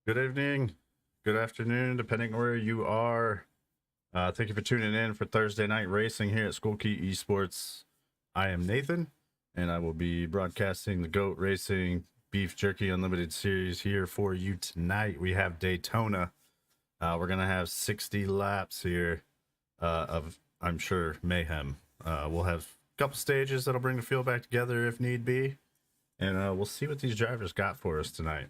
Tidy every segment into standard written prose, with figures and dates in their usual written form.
Good evening, good afternoon, depending where you are. Thank you for tuning in for Thursday night racing here at School Key Esports. I am Nathan, and I will be broadcasting the GOAT Racing Beef Jerky Unlimited Series here for you tonight. We have Daytona. We're going to have 60 laps here of, I'm sure, mayhem. We'll have a couple stages that'll bring the field back together if need be, and we'll see what these drivers got for us tonight.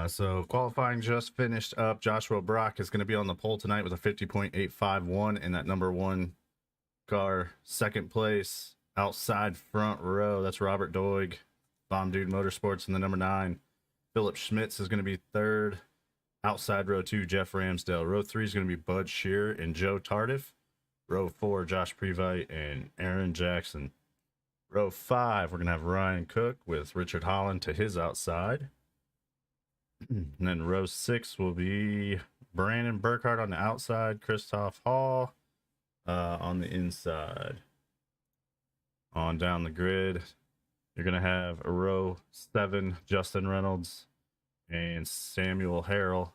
So qualifying just finished up. Joshua Brock is going to be on the pole tonight with a 50.851 in that number one car. Second place, outside front row, that's Robert Doig, Bomb Dude Motorsports in the number 9. Philip Schmitz is going to be third. Outside row 2, Jeff Ramsdale. Row 3 is going to be Bud Shearer and Joe Tardif. Row 4, Josh Previte and Aaron Jackson. Row 5, we're going to have Ryan Cook with Richard Holland to his outside. And then row 6 will be Brandon Burkhardt on the outside, Christoph Hall on the inside. On down the grid, you're going to have a row 7, Justin Reynolds and Samuel Harrell.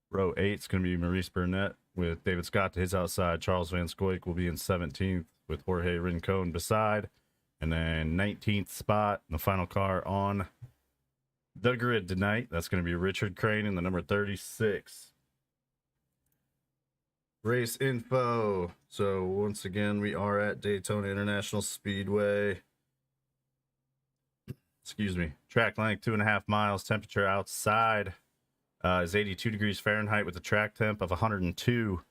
Row 8 is going to be Maurice Burnett with David Scott to his outside. Charles Van Scoik will be in 17th with Jorge Rincon beside. And then 19th spot, the final car on the grid tonight, that's going to be Richard Crane in the number 36. Race info. So once again, we are at Daytona International Speedway. Excuse me. Track length 2.5 miles. Temperature outside is 82 degrees Fahrenheit with a track temp of 102.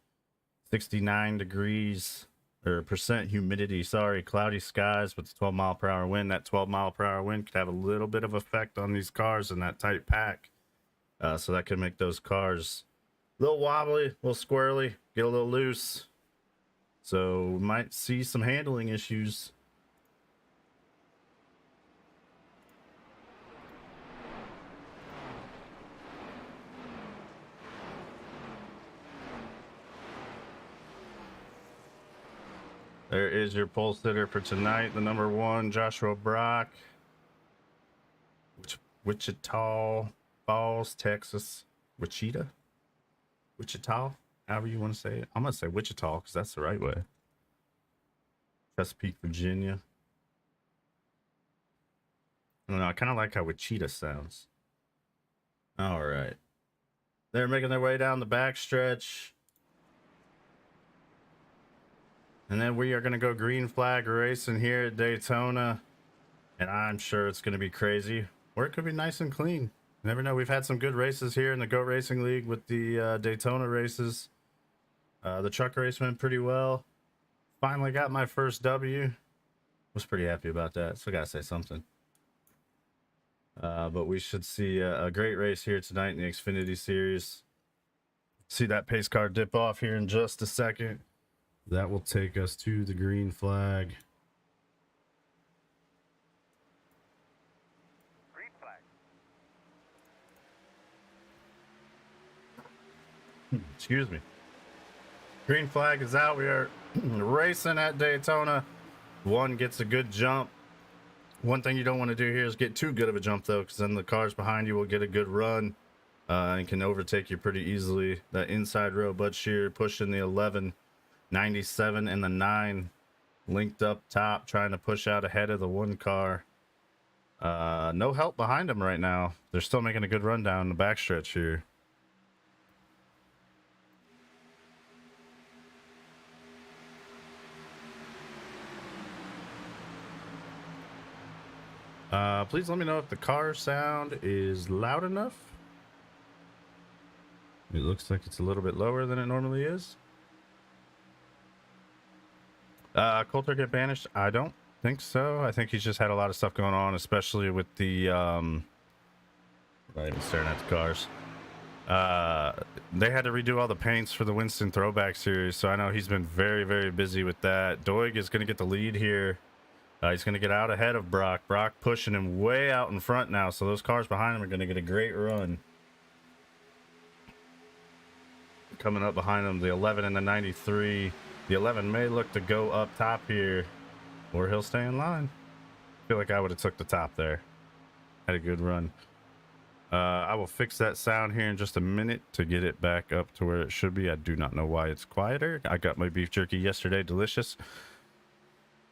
69 degrees or percent humidity. Sorry, cloudy skies with a 12-mile-per-hour wind. That 12-mile-per-hour wind could have a little bit of effect on these cars in that tight pack. So that could make those cars a little wobbly, a little squirrely, get a little loose. So we might see some handling issues. There is your pole sitter for tonight. The number 1, Joshua Brock. Wichita Falls, Texas. Wichita? However you want to say it. I'm going to say Wichita because that's the right way. Chesapeake, Virginia. I don't know. I kind of like how Wichita sounds. All right. They're making their way down the backstretch. And then we are going to go green flag racing here at Daytona. And I'm sure it's going to be crazy. Or it could be nice and clean. You never know. We've had some good races here in the GOAT Racing League with the Daytona races. The truck race went pretty well. Finally got my first W. Was pretty happy about that. So I got to say something. But we should see a great race here tonight in the Xfinity Series. See that pace car dip off here in just a second. That will take us to the green flag. Green flag. Excuse me. Green flag is out. We are racing at Daytona. One gets a good jump. One thing you don't want to do here is get too good of a jump, though, because then the cars behind you will get a good run and can overtake you pretty easily. That inside row, Bud Shearer pushing the 11. 97 and the 9 linked up top, trying to push out ahead of the 1 car. No help behind them right now. They're still making a good run down the backstretch here. Please let me know if the car sound is loud enough. It looks like it's a little bit lower than it normally is. Coulter get banished? I don't think so. I think he's just had a lot of stuff going on, especially with the not even staring at the cars. They had to redo all the paints for the Winston Throwback Series, so I know he's been very, very busy with that. Doig is going to get the lead here. He's going to get out ahead of Brock. Brock pushing him way out in front now, so those cars behind him are going to get a great run. Coming up behind him, the 11 and the 93. The 11 may look to go up top here, or he'll stay in line. I feel like I would have took the top there. Had a good run. I will fix that sound here in just a minute to get it back up to where it should be. I do not know why it's quieter. I got my beef jerky yesterday. Delicious.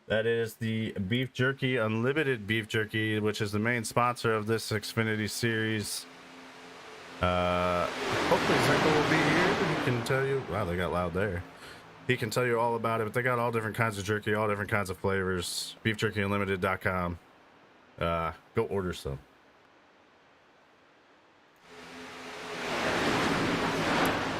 That is the beef jerky, unlimited beef jerky, which is the main sponsor of this Xfinity series. Hopefully Zeko will be here. He can tell you. Wow, they got loud there. He can tell you all about it, but they got all different kinds of jerky, all different kinds of flavors. BeefJerkyUnlimited.com. Go order some.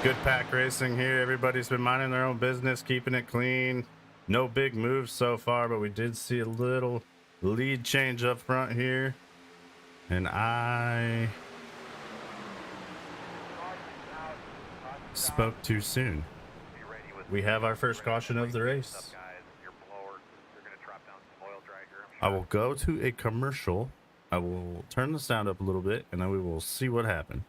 Good pack racing here. Everybody's been minding their own business, keeping it clean. No big moves so far, but we did see a little lead change up front here. And I spoke too soon. We have our first caution of the race. I will go to a commercial. I will turn the sound up a little bit, and then we will see what happened.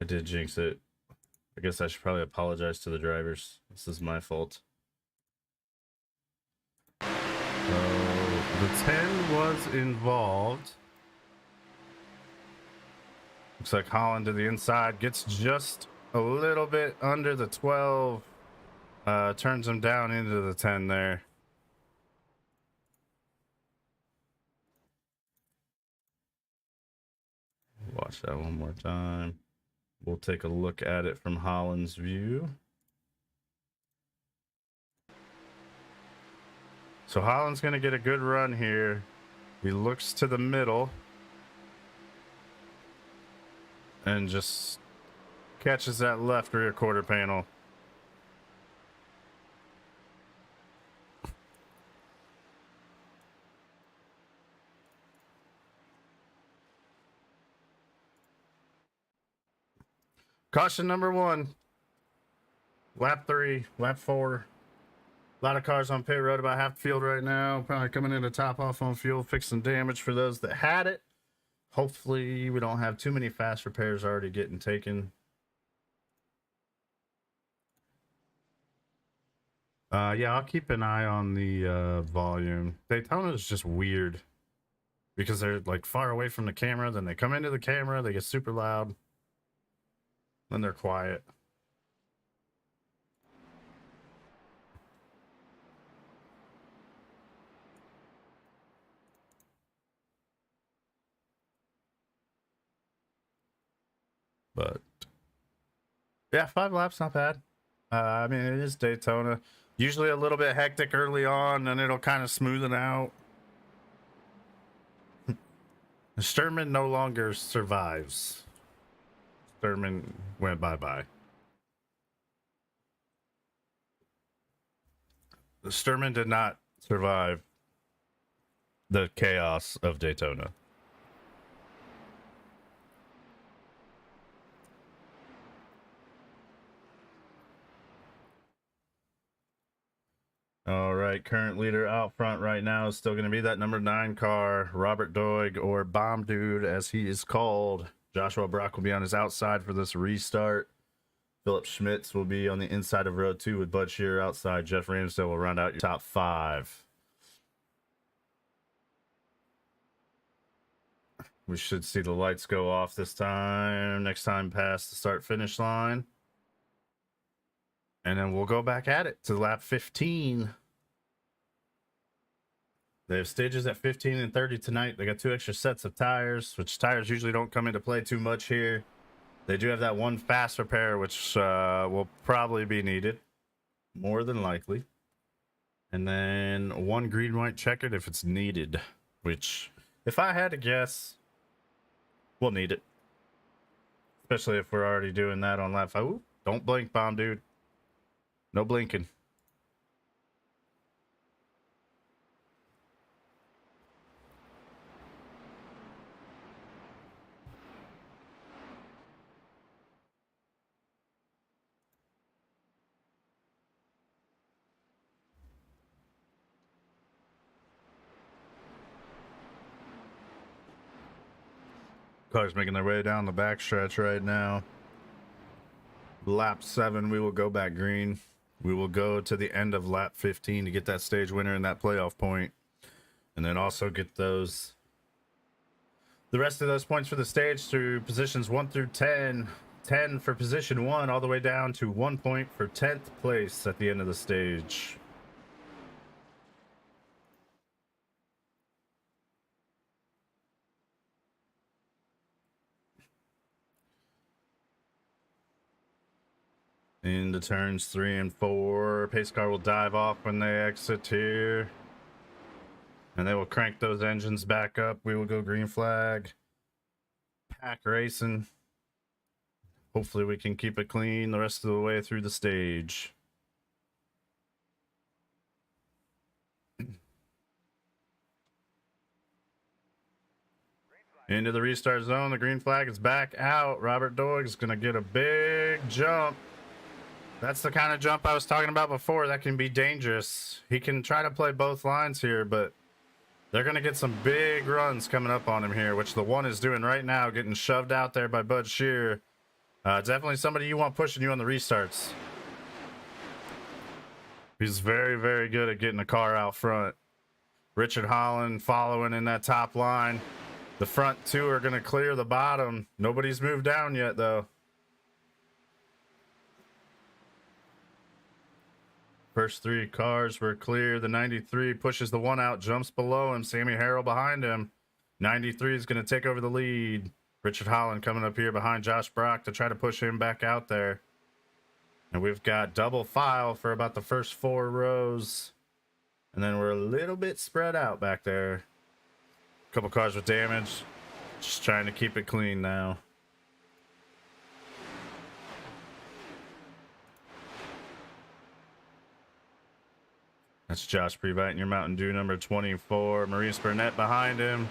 I did jinx it. I guess I should probably apologize to the drivers. This is my fault. So the 10 was involved. Looks like Holland to the inside gets just a little bit under the 12. Turns him down into the 10 there. Watch that one more time. We'll take a look at it from Holland's view. So Holland's going to get a good run here. He looks to the middle and just catches that left rear quarter panel. Caution number 1. Lap 3, lap 4. A lot of cars on pit road, about half the field right now. Probably coming in to top off on fuel, fix some damage for those that had it. Hopefully we don't have too many fast repairs already getting taken. Yeah, I'll keep an eye on the volume. Daytona is just weird because they're like far away from the camera. Then they come into the camera, they get super loud. Then they're quiet. But yeah, 5 laps, not bad. I mean, it is Daytona. Usually a little bit hectic early on, and it'll kind of smoothen out. Sturman no longer survives. Sturman went bye-bye. Sturman did not survive the chaos of Daytona. All right, current leader out front right now is still going to be that number 9 car, Robert Doig, or Bomb Dude, as he is called. Joshua Brock will be on his outside for this restart. Philip Schmitz will be on the inside of row 2 with Bud Shearer outside. Jeff Ramsdale will round out your top 5. We should see the lights go off this time. Next time past the start-finish line. And then we'll go back at it to lap 15. They have stages at 15 and 30 tonight. They got 2 extra sets of tires, which tires usually don't come into play too much here. They do have that 1 fast repair, which will probably be needed, more than likely. And then 1 green-white checkered if it's needed, which, if I had to guess, we'll need it. Especially if we're already doing that on lap 5. Ooh, don't blink, Bomb Dude. No blinking. Cars making their way down the backstretch right now. Lap 7, we will go back green. We will go to the end of lap 15 to get that stage winner and that playoff point. And then also get the rest of those points for the stage through positions 1 through 10. 10 for position 1, all the way down to 1 point for 10th place at the end of the stage. Into turns 3 and 4. Pace car will dive off when they exit here. And they will crank those engines back up. We will go green flag. Pack racing. Hopefully we can keep it clean the rest of the way through the stage. Into the restart zone. The green flag is back out. Robert Doig is going to get a big jump. That's the kind of jump I was talking about before. That can be dangerous. He can try to play both lines here, but they're going to get some big runs coming up on him here, which the one is doing right now, getting shoved out there by Bud Shear. Definitely somebody you want pushing you on the restarts. He's very, very good at getting the car out front. Richard Holland following in that top line. The front two are going to clear the bottom. Nobody's moved down yet, though. First 3 cars were clear. The 93 pushes the one out, jumps below him. Sammy Harrell behind him. 93 is going to take over the lead. Richard Holland coming up here behind Josh Brock to try to push him back out there. And we've got double file for about the first 4 rows. And then we're a little bit spread out back there. A couple cars with damage. Just trying to keep it clean now. That's Josh Previte in your Mountain Dew number 24. Maurice Burnett behind him.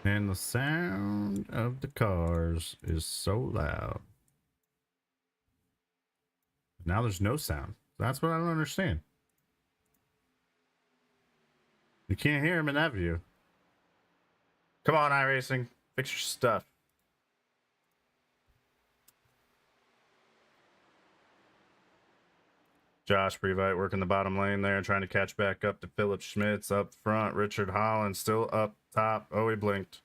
And the sound of the cars is so loud. Now there's no sound. That's what I don't understand. You can't hear him in that view. Come on, iRacing. Fix your stuff. Josh Previte working the bottom lane there, trying to catch back up to Philip Schmitz up front. Richard Holland still up top. Oh, he blinked.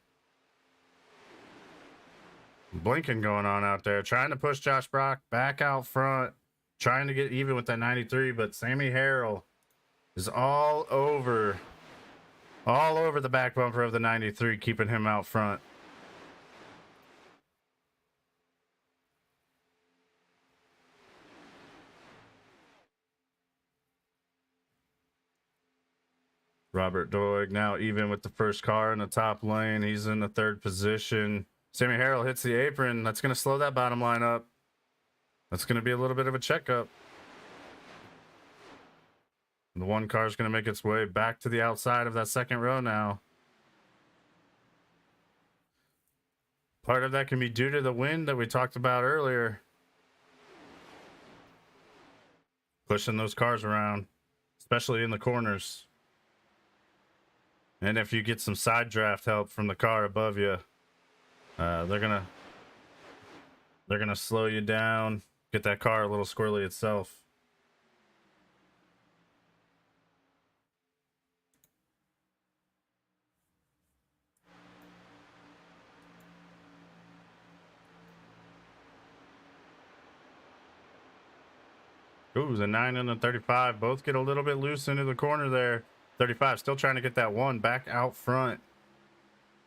Blinking going on out there, trying to push Josh Brock back out front, trying to get even with that 93, but Sammy Harrell is all over the back bumper of the 93, keeping him out front. Robert Doig now even with the first car in the top lane. He's in the 3rd position. Sammy Harrell hits the apron. That's going to slow that bottom line up. That's going to be a little bit of a checkup. The one car is going to make its way back to the outside of that 2nd row now. Part of that can be due to the wind that we talked about earlier. Pushing those cars around, especially in the corners. And if you get some side draft help from the car above you, they're gonna slow you down, get that car a little squirrely itself. Ooh, the 9 and the 35 both get a little bit loose into the corner there. 35 still trying to get that one back out front.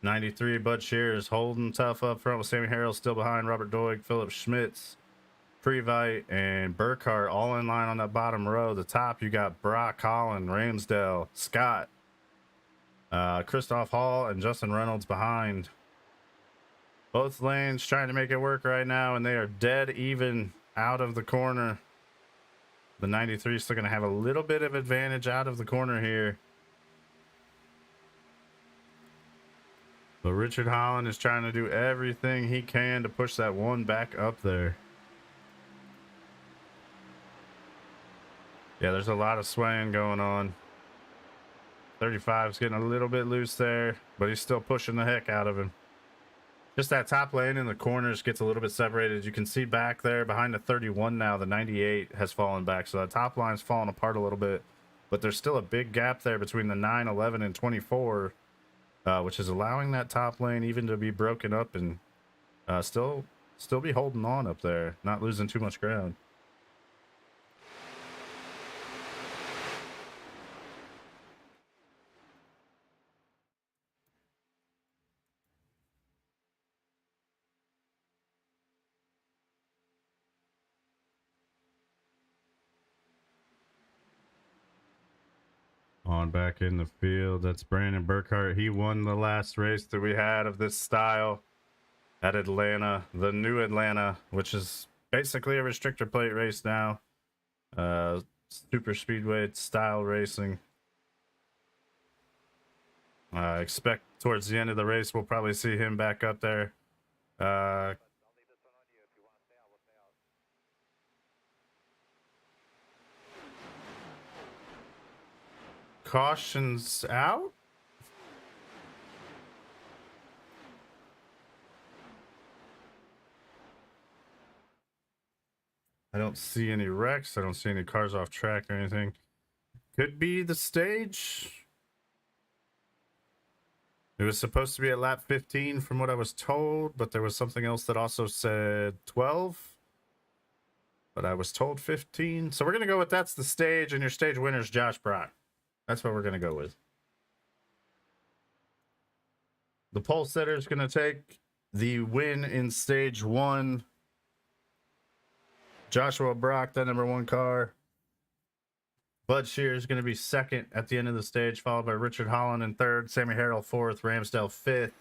93 Bud Shears holding tough up front with Sammy Harrell still behind. Robert Doig, Philip Schmitz, Previte, and Burkhart all in line on that bottom row. The top you got Brock, Holland, Ramsdale, Scott, Christoph Hall, and Justin Reynolds behind. Both lanes trying to make it work right now, and they are dead even out of the corner. The 93 is still going to have a little bit of advantage out of the corner here. But Richard Holland is trying to do everything he can to push that one back up there. Yeah, there's a lot of swaying going on. 35 is getting a little bit loose there, but he's still pushing the heck out of him. Just that top lane in the corners gets a little bit separated. You can see back there behind the 31 now, the 98 has fallen back. So that top line's fallen apart a little bit. But there's still a big gap there between the 9, 11, and 24, which is allowing that top lane even to be broken up and still be holding on up there, not losing too much ground. On back in the field, that's Brandon Burkhart. He won the last race that we had of this style at Atlanta, the new Atlanta, which is basically a restrictor plate race now. Super Speedway style racing. Expect towards the end of the race, we'll probably see him back up there. Cautions out. I don't see any wrecks. I don't see any cars off track or anything. Could be the stage. It was supposed to be at lap 15 from what I was told, but there was something else that also said 12. But I was told 15. So we're going to go with that's the stage, and your stage winner is Josh Brock. That's what we're going to go with. The pole setter is going to take the win in stage 1. Joshua Brock, the #1 car. Bud Shear is going to be second at the end of the stage, followed by Richard Holland in third, Sammy Harrell fourth, Ramsdale fifth.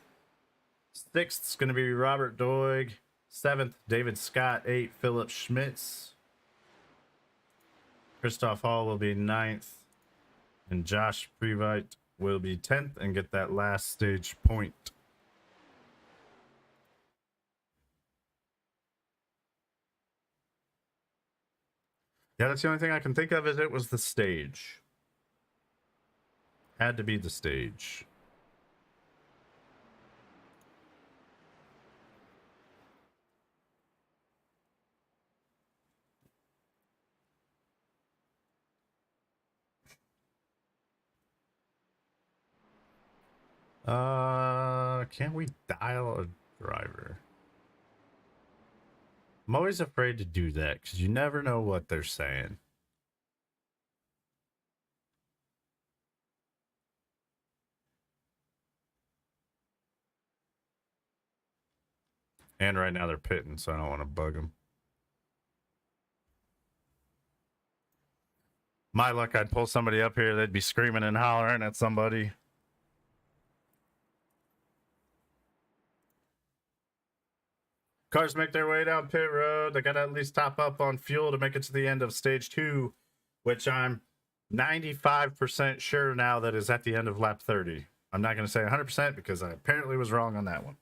Sixth is going to be Robert Doig. Seventh, David Scott. 8, Philip Schmitz. Christoph Hall will be 9th. And Josh Previte will be 10th and get that last stage point. Yeah, that's the only thing I can think of is it was the stage. Had to be the stage. Can't we dial a driver? I'm always afraid to do that because you never know what they're saying. And right now they're pitting, so I don't want to bug them. My luck, I'd pull somebody up here, they'd be screaming and hollering at somebody. Cars make their way down pit road. They got to at least top up on fuel to make it to the end of stage 2, which I'm 95% sure now that is at the end of lap 30. I'm not going to say 100% because I apparently was wrong on that one.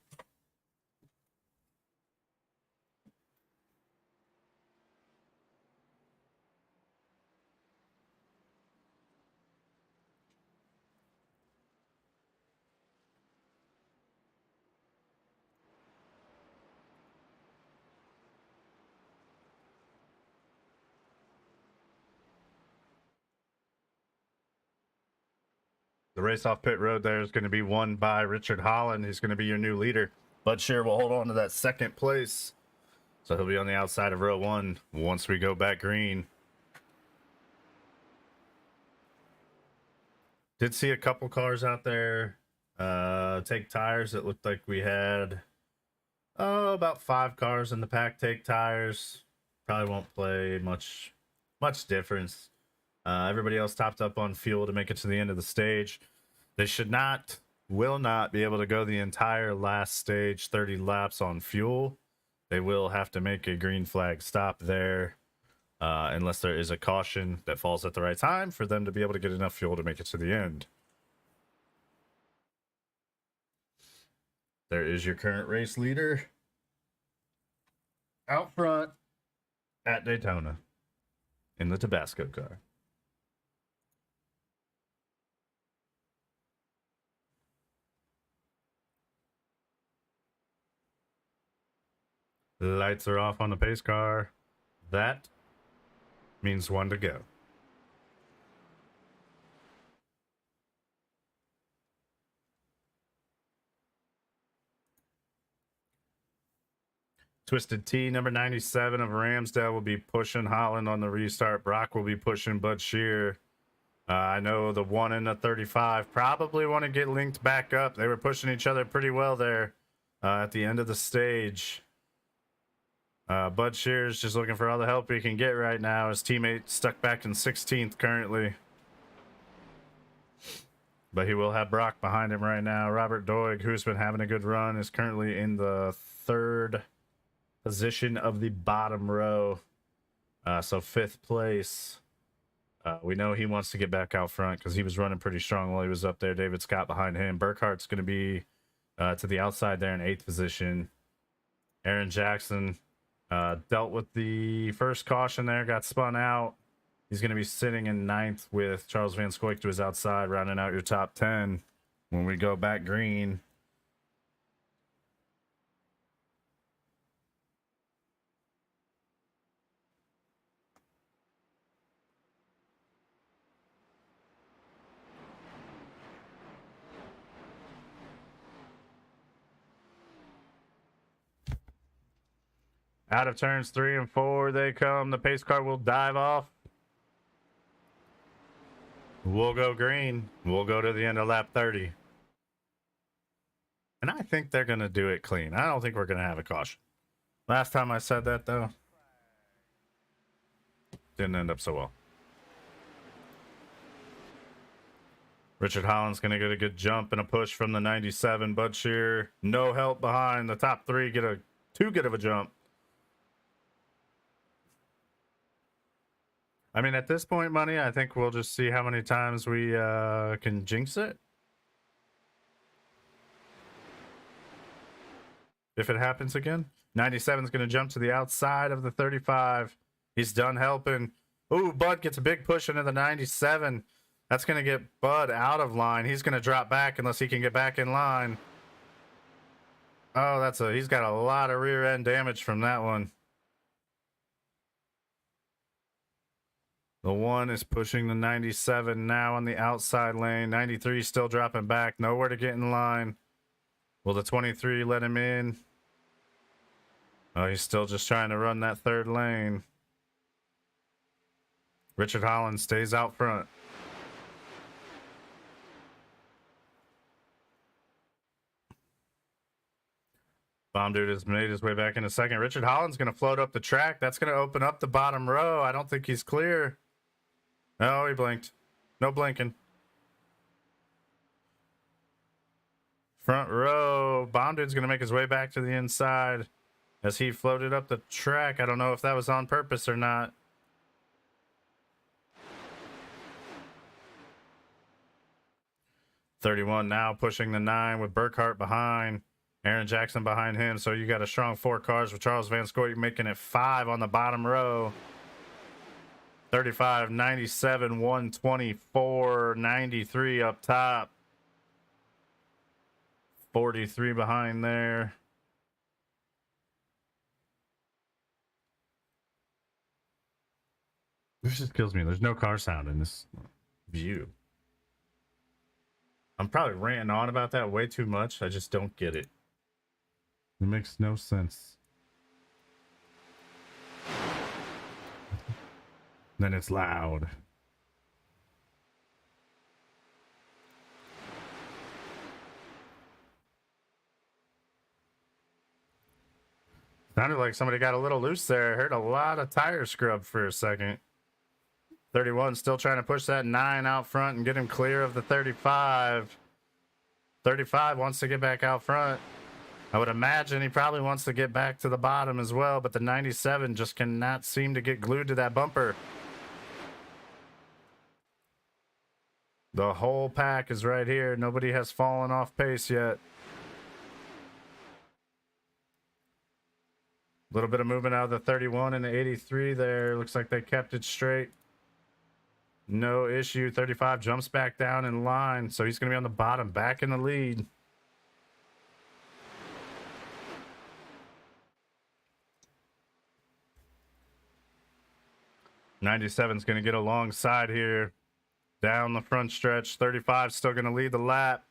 The race off pit road there is going to be won by Richard Holland. He's going to be your new leader. Bud Shear will hold on to that second place. So he'll be on the outside of row 1 once we go back green. Did see a couple cars out there take tires. It looked like we had about 5 cars in the pack take tires. Probably won't play much difference. Everybody else topped up on fuel to make it to the end of the stage. They will not be able to go the entire last stage 30 laps on fuel. They will have to make a green flag stop there unless there is a caution that falls at the right time for them to be able to get enough fuel to make it to the end. There is your current race leader out front at Daytona in the Tabasco car. Lights are off on the pace car. That means one to go. Twisted T, number 97 of Ramsdale, will be pushing Holland on the restart. Brock will be pushing Bud Shear. I know the 1 and the 35 probably want to get linked back up. They were pushing each other pretty well there at the end of the stage. Bud Shear's just looking for all the help he can get right now. His teammate stuck back in 16th currently. But he will have Brock behind him right now. Robert Doig, who's been having a good run, is currently in the 3rd position of the bottom row. So 5th place. We know he wants to get back out front because he was running pretty strong while he was up there. David Scott behind him. Burkhart's going to be to the outside there in 8th position. Aaron Jackson dealt with the first caution there, got spun out. He's going to be sitting in 9th with Charles Van Scoik to his outside, rounding out your top 10 when we go back green. Out of turns 3 and 4, they come. The pace car will dive off. We'll go green. We'll go to the end of lap 30. And I think they're going to do it clean. I don't think we're going to have a caution. Last time I said that, though, didn't end up so well. Richard Holland's going to get a good jump and a push from the 97. Bud Shear, no help behind. The top 3 get too good of a jump. I mean, at this point, Money, I think we'll just see how many times we can jinx it. If it happens again. 97's going to jump to the outside of the 35. He's done helping. Ooh, Bud gets a big push into the 97. That's going to get Bud out of line. He's going to drop back unless he can get back in line. Oh, he's got a lot of rear end damage from that one. The 1 is pushing the 97 now on the outside lane. 93 still dropping back. Nowhere to get in line. Will the 23 let him in? Oh, he's still just trying to run that 3rd lane. Richard Holland stays out front. Bomb Dude has made his way back in a second. Richard Holland's going to float up the track. That's going to open up the bottom row. I don't think he's clear. Oh, he blinked. No blinking. Front row. Bomb Dude's going to make his way back to the inside as he floated up the track. I don't know if that was on purpose or not. .31 now pushing the 9 with Burkhart behind. Aaron Jackson behind him. So you got a strong 4 cars with Charles Van Scoik making it 5 on the bottom row. 35, 97, 124, 93 up top. 43 behind there. This just kills me. There's no car sound in this view. I'm probably ranting on about that way too much. I just don't get it. It makes no sense. Then it's loud. Sounded like somebody got a little loose there. I heard a lot of tire scrub for a second. 31 still trying to push that 9 out front and get him clear of the 35. 35 wants to get back out front. I would imagine he probably wants to get back to the bottom as well, but the 97 just cannot seem to get glued to that bumper. The whole pack is right here. Nobody has fallen off pace yet. A little bit of movement out of the 31 and the 83 there. Looks like they kept it straight. No issue. 35 jumps back down in line, so he's going to be on the bottom, back in the lead. 97's going to get alongside here. Down the front stretch. 35 still going to lead the lap.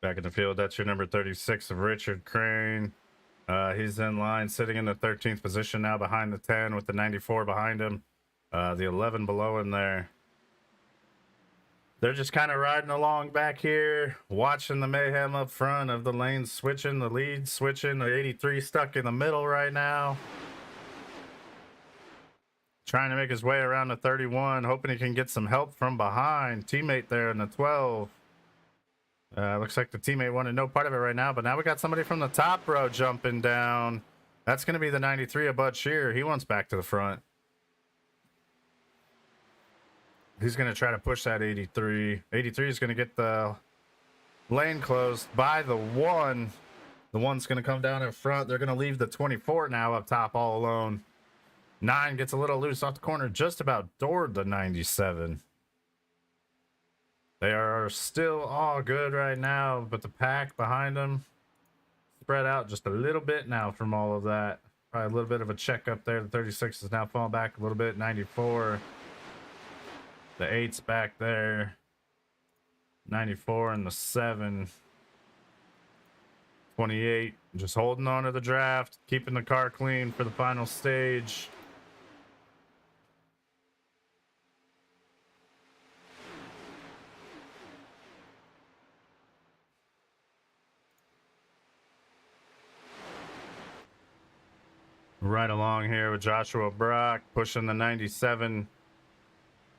Back in the field, that's your number 36 of Richard Crane. He's in line, sitting in the 13th position now behind the 10 with the 94 behind him. The 11 below him there. They're just kind of riding along back here, watching the mayhem up front of the lanes switching, the lead switching. The 83 stuck in the middle right now. Trying to make his way around the 31, hoping he can get some help from behind. Teammate there in the 12. Looks like the teammate wanted no part of it right now, but now we got somebody from the top row jumping down. That's going to be the 93 of Bud Shear. He wants back to the front. He's going to try to push that 83. 83 is going to get the lane closed by the 1. The 1's going to come down in front. They're going to leave the 24 now up top all alone. 9 gets a little loose off the corner, just about doored the 97. They are still all good right now, but the pack behind them spread out just a little bit now from all of that. Probably a little bit of a check up there. The 36 is now falling back a little bit. 94. The 8's back there. 94 and the 7. 28 just holding on to the draft, keeping the car clean for the final stage. Right along here with Joshua Brock pushing the 97,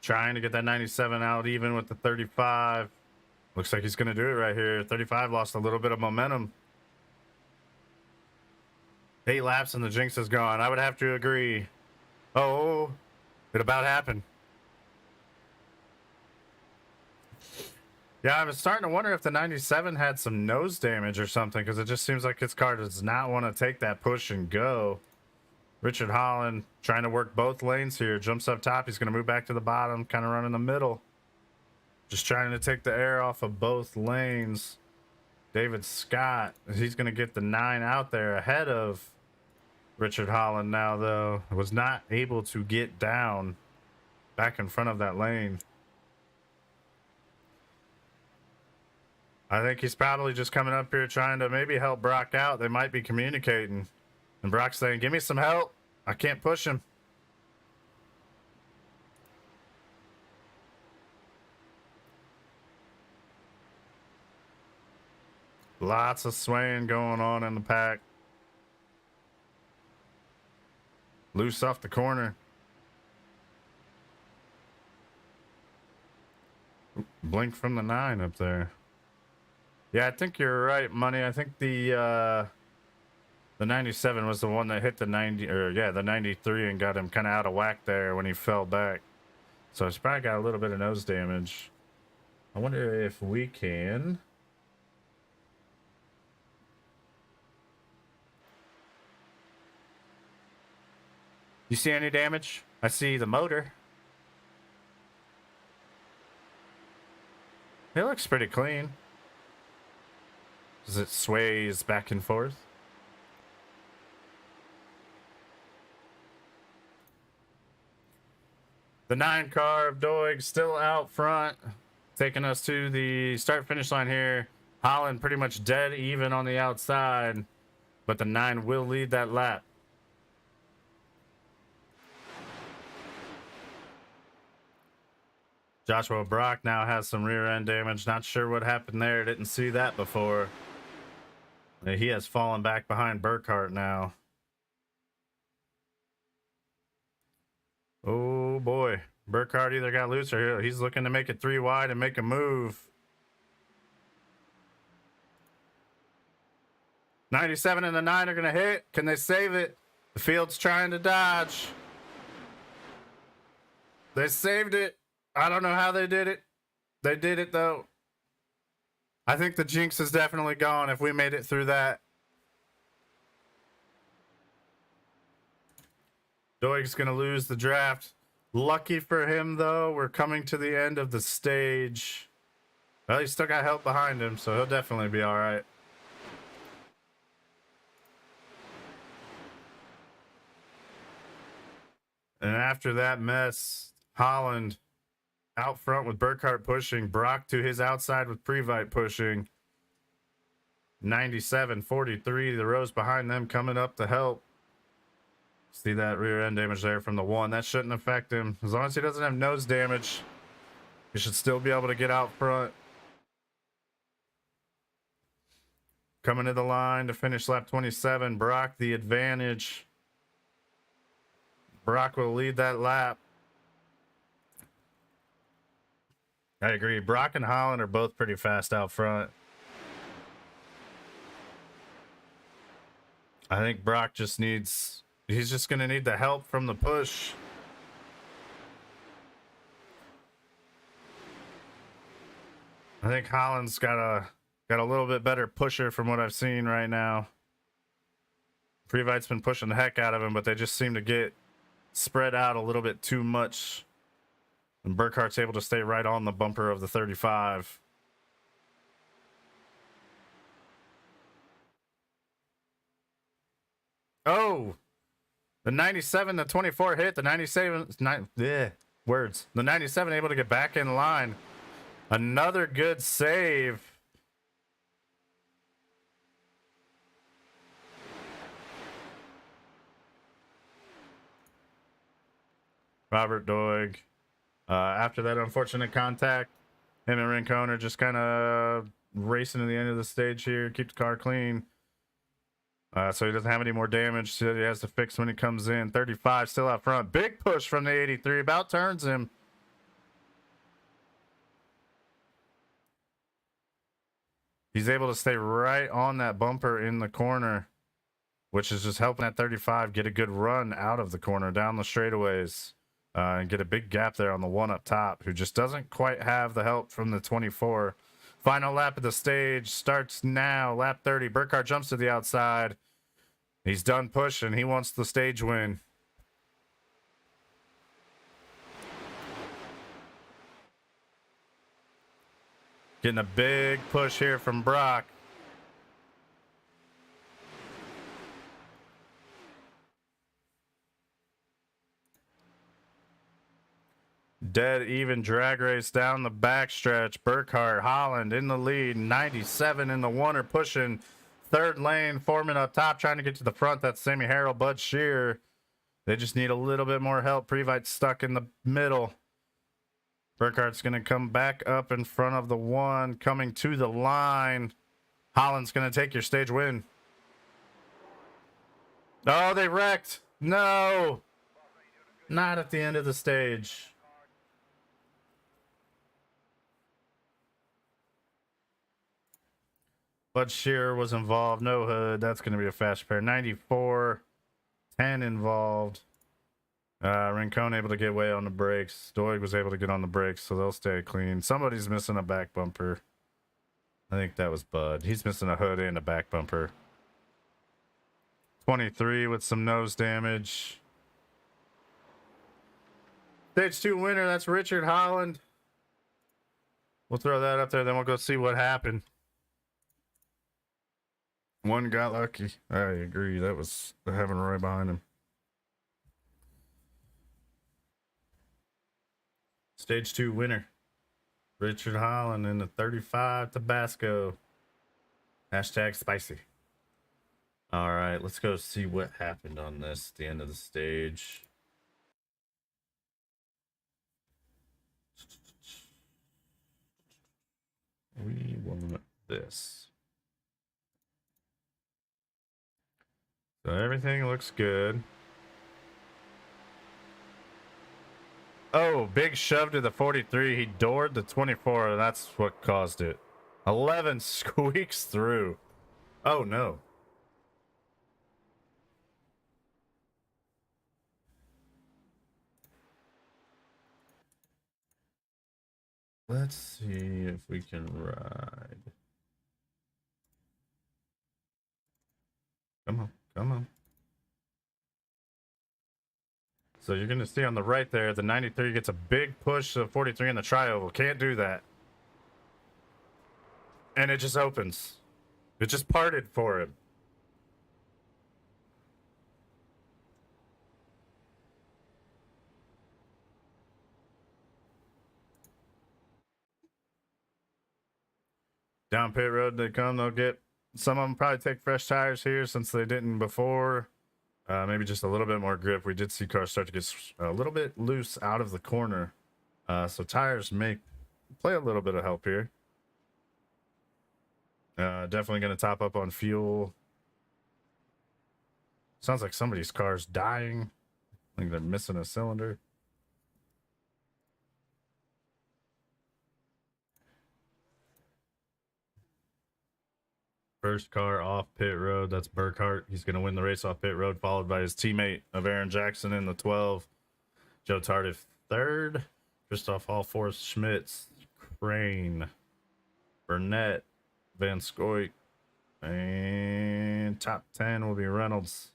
trying to get that 97 out even with the 35. Looks like he's going to do it right here. 35 lost a little bit of momentum. 8 laps and the jinx is gone. I would have to agree. Oh, it about happened. Yeah, I was starting to wonder if the 97 had some nose damage or something, because it just seems like his car does not want to take that push and go. Richard Holland trying to work both lanes here. Jumps up top. He's going to move back to the bottom, kind of run in the middle. Just trying to take the air off of both lanes. David Scott, he's going to get the 9 out there ahead of Richard Holland now, though. Was not able to get down back in front of that lane. I think he's probably just coming up here trying to maybe help Brock out. They might be communicating. And Brock's saying, give me some help. I can't push him. Lots of swaying going on in the pack. Loose off the corner. Blink from the 9 up there. Yeah, I think you're right, Money. I think the 97 was the one that hit the 90, or yeah, the 93 and got him kind of out of whack there when he fell back. So he's probably got a little bit of nose damage. I wonder if we can. You see any damage? I see the motor. It looks pretty clean. As it sways back and forth. The 9 car of Doig still out front, taking us to the start-finish line here. Holland pretty much dead even on the outside, but the 9 will lead that lap. Joshua Brock now has some rear end damage. Not sure what happened there. Didn't see that before. He has fallen back behind Burkhart now. Oh boy. Burkhart either got loose or he's looking to make it 3 wide and make a move. 97 and the 9 are going to hit. Can they save it? The field's trying to dodge. They saved it. I don't know how they did it. They did it, though. I think the jinx is definitely gone if we made it through that. Doig's going to lose the draft. Lucky for him, though, we're coming to the end of the stage. Well, he's still got help behind him, so he'll definitely be all right. And after that mess, Holland out front with Burkhart pushing, Brock to his outside with Previte pushing. 97-43, the rows behind them coming up to help. See that rear end damage there from the one. That shouldn't affect him. As long as he doesn't have nose damage, he should still be able to get out front. Coming to the line to finish lap 27, Brock the advantage. Brock will lead that lap. I agree. Brock and Holland are both pretty fast out front. I think Brock just needs... He's just going to need the help from the push. I think Holland's got a little bit better pusher from what I've seen right now. Previte's been pushing the heck out of him, but they just seem to get spread out a little bit too much. And Burkhart's able to stay right on the bumper of the 35. Oh! The 97, the 24 hit, the 97, words. The 97 able to get back in line. Another good save. Robert Doig. After that unfortunate contact, him and Rincon are just kind of racing to the end of the stage here. Keep the car clean. So he doesn't have any more damage that he has to fix when he comes in. 35 still out front. Big push from the 83. About turns him. He's able to stay right on that bumper in the corner, which is just helping that 35 get a good run out of the corner down the straightaways and get a big gap there on the one up top, who just doesn't quite have the help from the 24. Final lap of the stage starts now. Lap 30. Burkhart jumps to the outside. He's done pushing. He wants the stage win. Getting a big push here from Brock. Dead even drag race down the backstretch. Burkhart, Holland in the lead. 97 in the one are pushing. Third lane, Foreman up top trying to get to the front. That's Sammy Harrell, Bud Shear. They just need a little bit more help. Previte's stuck in the middle. Burkhart's going to come back up in front of the one, coming to the line. Holland's going to take your stage win. Oh, they wrecked. No. Not at the end of the stage. Bud Shearer was involved. No hood. That's going to be a fast pair. 94. 10 involved. Rincon able to get away on the brakes. Doig was able to get on the brakes, so they'll stay clean. Somebody's missing a back bumper. I think that was Bud. He's missing a hood and a back bumper. 23 with some nose damage. Stage 2 winner, that's Richard Holland. We'll throw that up there, then we'll go see what happened. One got lucky. I agree. That was having Roy behind him. Stage 2 winner, Richard Holland in the 35 Tabasco. Hashtag spicy. All right, let's go see what happened on this at the end of the stage. We won this. So everything looks good. Oh, big shove to the 43. He doored the 24. That's what caused it. 11 squeaks through. Oh, no. Let's see if we can ride. Come on, come on. So you're going to see on the right there, the 93 gets a big push to 43 in the tri-oval. Can't do that. And it just opens. It just parted for him. Down pit road they come. They'll get, some of them probably take fresh tires here since they didn't before. Maybe just a little bit more grip. We did see cars start to get a little bit loose out of the corner. So tires may play a little bit of help here. Definitely going to top up on fuel. Sounds like somebody's car's dying. I think they're missing a cylinder. First car off pit road. That's Burkhart. He's going to win the race off pit road, followed by his teammate of Aaron Jackson in the 12. Joe Tardif third. Christoph Hallforce, Schmitz, Crane, Burnett, Van Scoik, and top 10 will be Reynolds.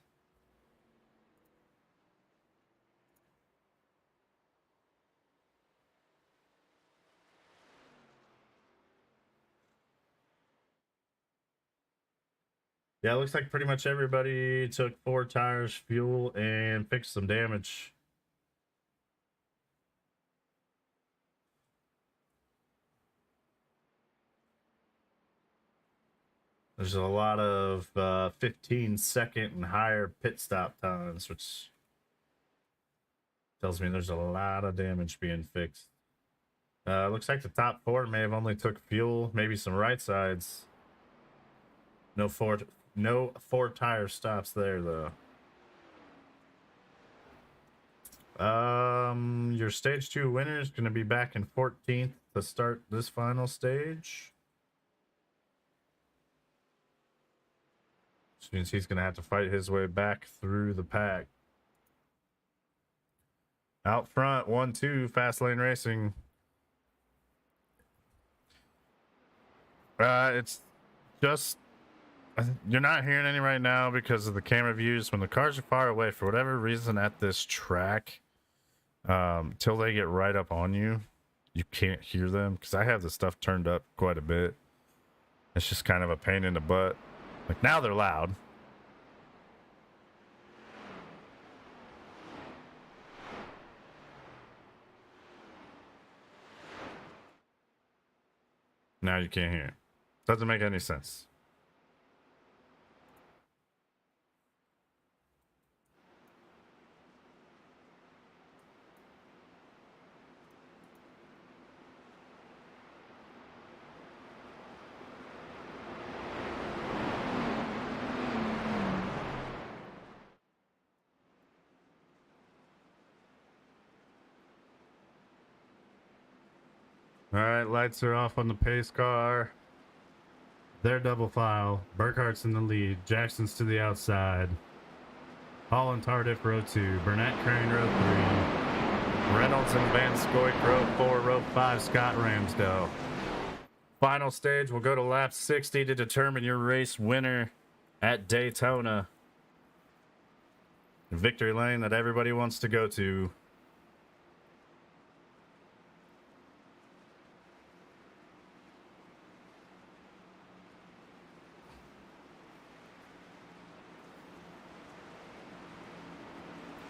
Yeah, it looks like pretty much everybody took 4 tires, fuel, and fixed some damage. There's a lot of 15-second and higher pit stop times, which tells me there's a lot of damage being fixed. Looks like the top 4 may have only took fuel, maybe some right sides. No four tire stops there though. Your stage 2 winner is going to be back in 14th to start this final stage. Which means he's going to have to fight his way back through the pack. Out front, 1-2, Fast Lane Racing. It's just, you're not hearing any right now because of the camera views. When the cars are far away, for whatever reason at this track, till they get right up on you, you can't hear them. Because I have the stuff turned up quite a bit. It's just kind of a pain in the butt. Like now they're loud. Now you can't hear. Doesn't make any sense. All right, lights are off on the pace car. They're double file. Burkhart's in the lead. Jackson's to the outside. Hall and Tardif row 2. Burnett Crane row 3. Reynolds and Van Scoik row 4. Row 5, Scott Ramsdell. Final stage, we'll go to lap 60 to determine your race winner at Daytona. Victory lane that everybody wants to go to.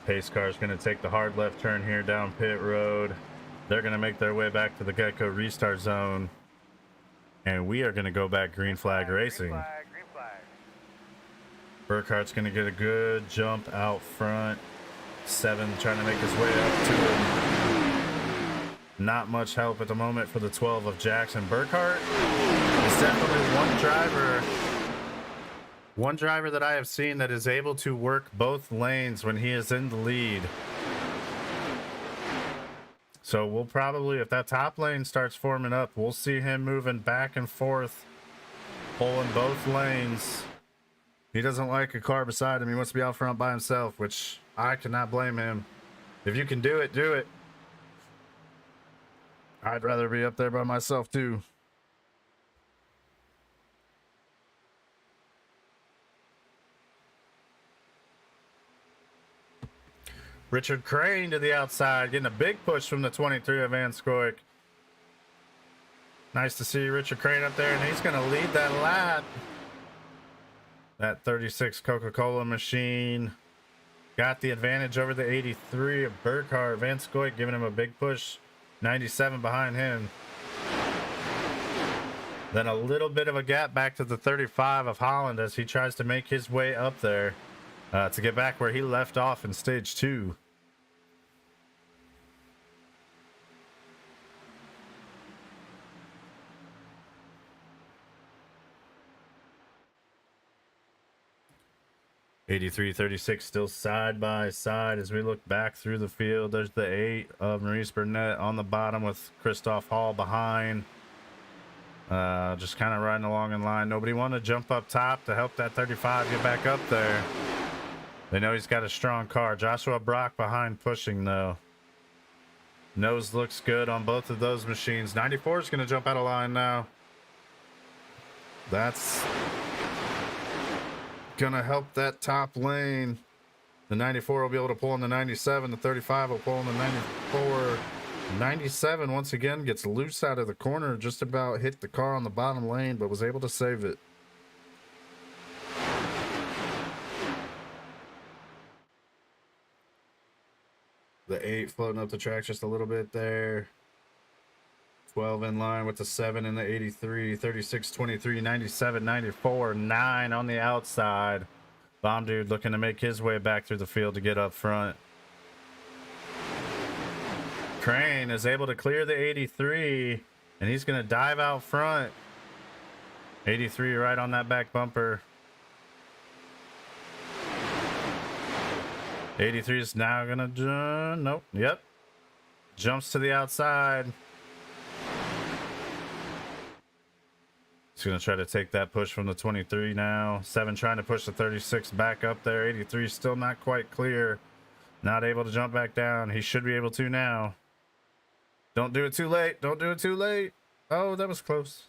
Pace car is going to take the hard left turn here down pit road. They're going to make their way back to the Geico restart zone. And we are going to go back green flag racing. Green flag. Burkhart's going to get a good jump out front. 7 trying to make his way up to him. Not much help at the moment for the 12 of Jackson. Burkhart is definitely one driver that I have seen that is able to work both lanes when he is in the lead. So we'll probably, if that top lane starts forming up, we'll see him moving back and forth, pulling both lanes. He doesn't like a car beside him. He wants to be out front by himself, which I cannot blame him. If you can do it, do it. I'd rather be up there by myself too. Richard Crane to the outside, getting a big push from the 23 of Van Scoik. Nice to see Richard Crane up there, and he's going to lead that lap. That 36 Coca-Cola machine got the advantage over the 83 of Burkhardt. Van Scoik giving him a big push. 97 behind him. Then a little bit of a gap back to the 35 of Holland as he tries to make his way up there to get back where he left off in stage 2. '83, 36 still side by side as we look back through the field. There's the 8 of Maurice Burnett on the bottom with Christoph Hall behind. Just kind of riding along in line. Nobody wanted to jump up top to help that 35 get back up there. They know he's got a strong car. Joshua Brock behind pushing though. Nose looks good on both of those machines. 94 is going to jump out of line now. That's gonna help that top lane. The 94 will be able to pull in the 97. The 35 will pull in the 94. 97 once again gets loose out of the corner, just about hit the car on the bottom lane, but was able to save it. The 8 floating up the track just a little bit there. 12 in line with the 7 and the 83, 36, 23, 97, 94, 9 on the outside. Bomb Dude looking to make his way back through the field to get up front. Crane is able to clear the 83, and he's going to dive out front. 83 right on that back bumper. 83 is now going to jump. Nope. Yep. Jumps to the outside. He's going to try to take that push from the 23 now. 7 trying to push the 36 back up there. 83 still not quite clear. Not able to jump back down. He should be able to now. Don't do it too late. Don't do it too late. Oh, that was close.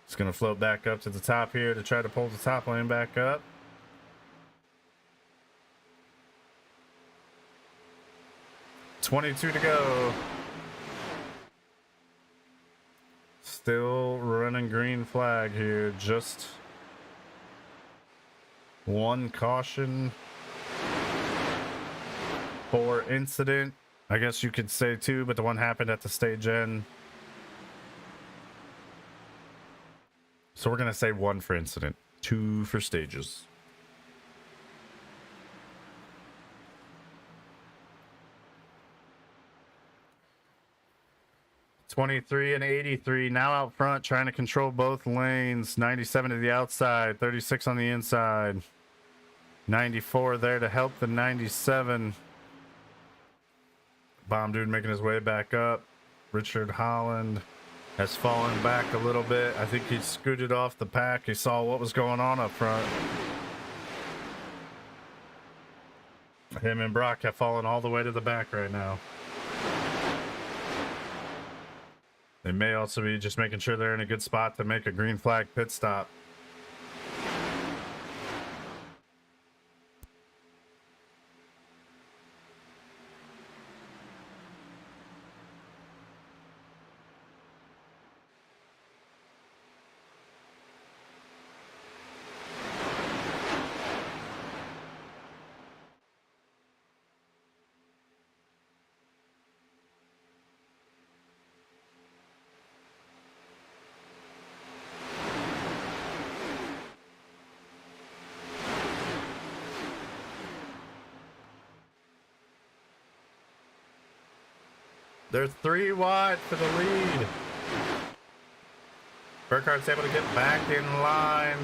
He's going to float back up to the top here to try to pull the top lane back up. $22 to go. Still running green flag here. Just one caution for incident. I guess you could say 2, but the one happened at the stage end. So we're going to say 1 for incident, 2 for stages. '23 and 83 now out front trying to control both lanes. 97 to the outside, 36 on the inside. 94 there to help the 97. Bomb Dude making his way back up. Richard Holland has fallen back a little bit. I think he scooted off the pack. He saw what was going on up front. Him and Brock have fallen all the way to the back right now. They may also be just making sure they're in a good spot to make a green flag pit stop. They're 3 wide for the lead. Burkhardt's able to get back in line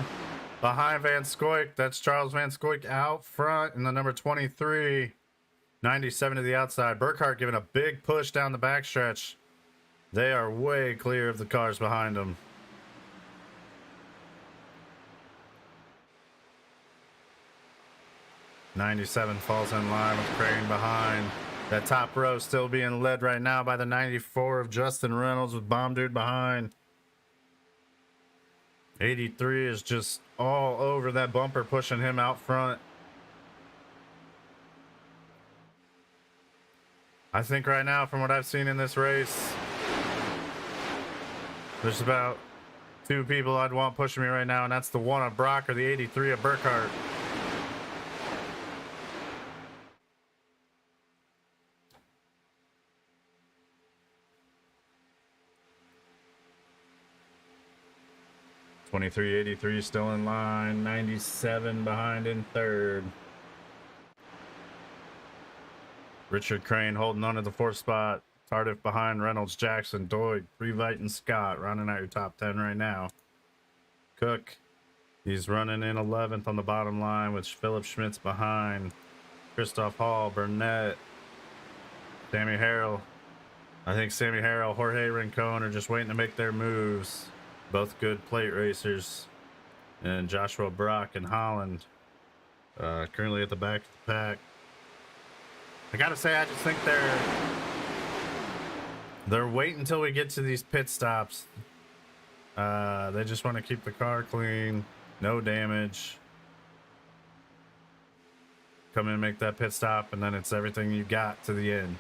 behind Van Scoik. That's Charles Van Scoik out front in the number 23. 97 to the outside. Burkhardt giving a big push down the backstretch. They are way clear of the cars behind them. '97 falls in line with Crane behind. That top row still being led right now by the 94 of Justin Reynolds with Bomb Dude behind. 83 is just all over that bumper, pushing him out front. I think right now, from what I've seen in this race, there's about 2 people I'd want pushing me right now, and that's the 1 of Brock or the 83 of Burkhart. $23.83 still in line, 97 behind in third. Richard Crane holding on to the 4th spot. Tardif behind Reynolds, Jackson, Doig, Previte, and Scott rounding out your top 10 right now. Cook, he's running in 11th on the bottom line with Philip Schmitz behind. Christoph Hall, Burnett, Sammy Harrell. I think Sammy Harrell, Jorge Rincon are just waiting to make their moves. Both good plate racers. And Joshua Brock and Holland currently at the back of the pack. I gotta say, I just think they're waiting until we get to these pit stops. They just want to keep the car clean, no damage. Come in and make that pit stop, and then it's everything you got to the end.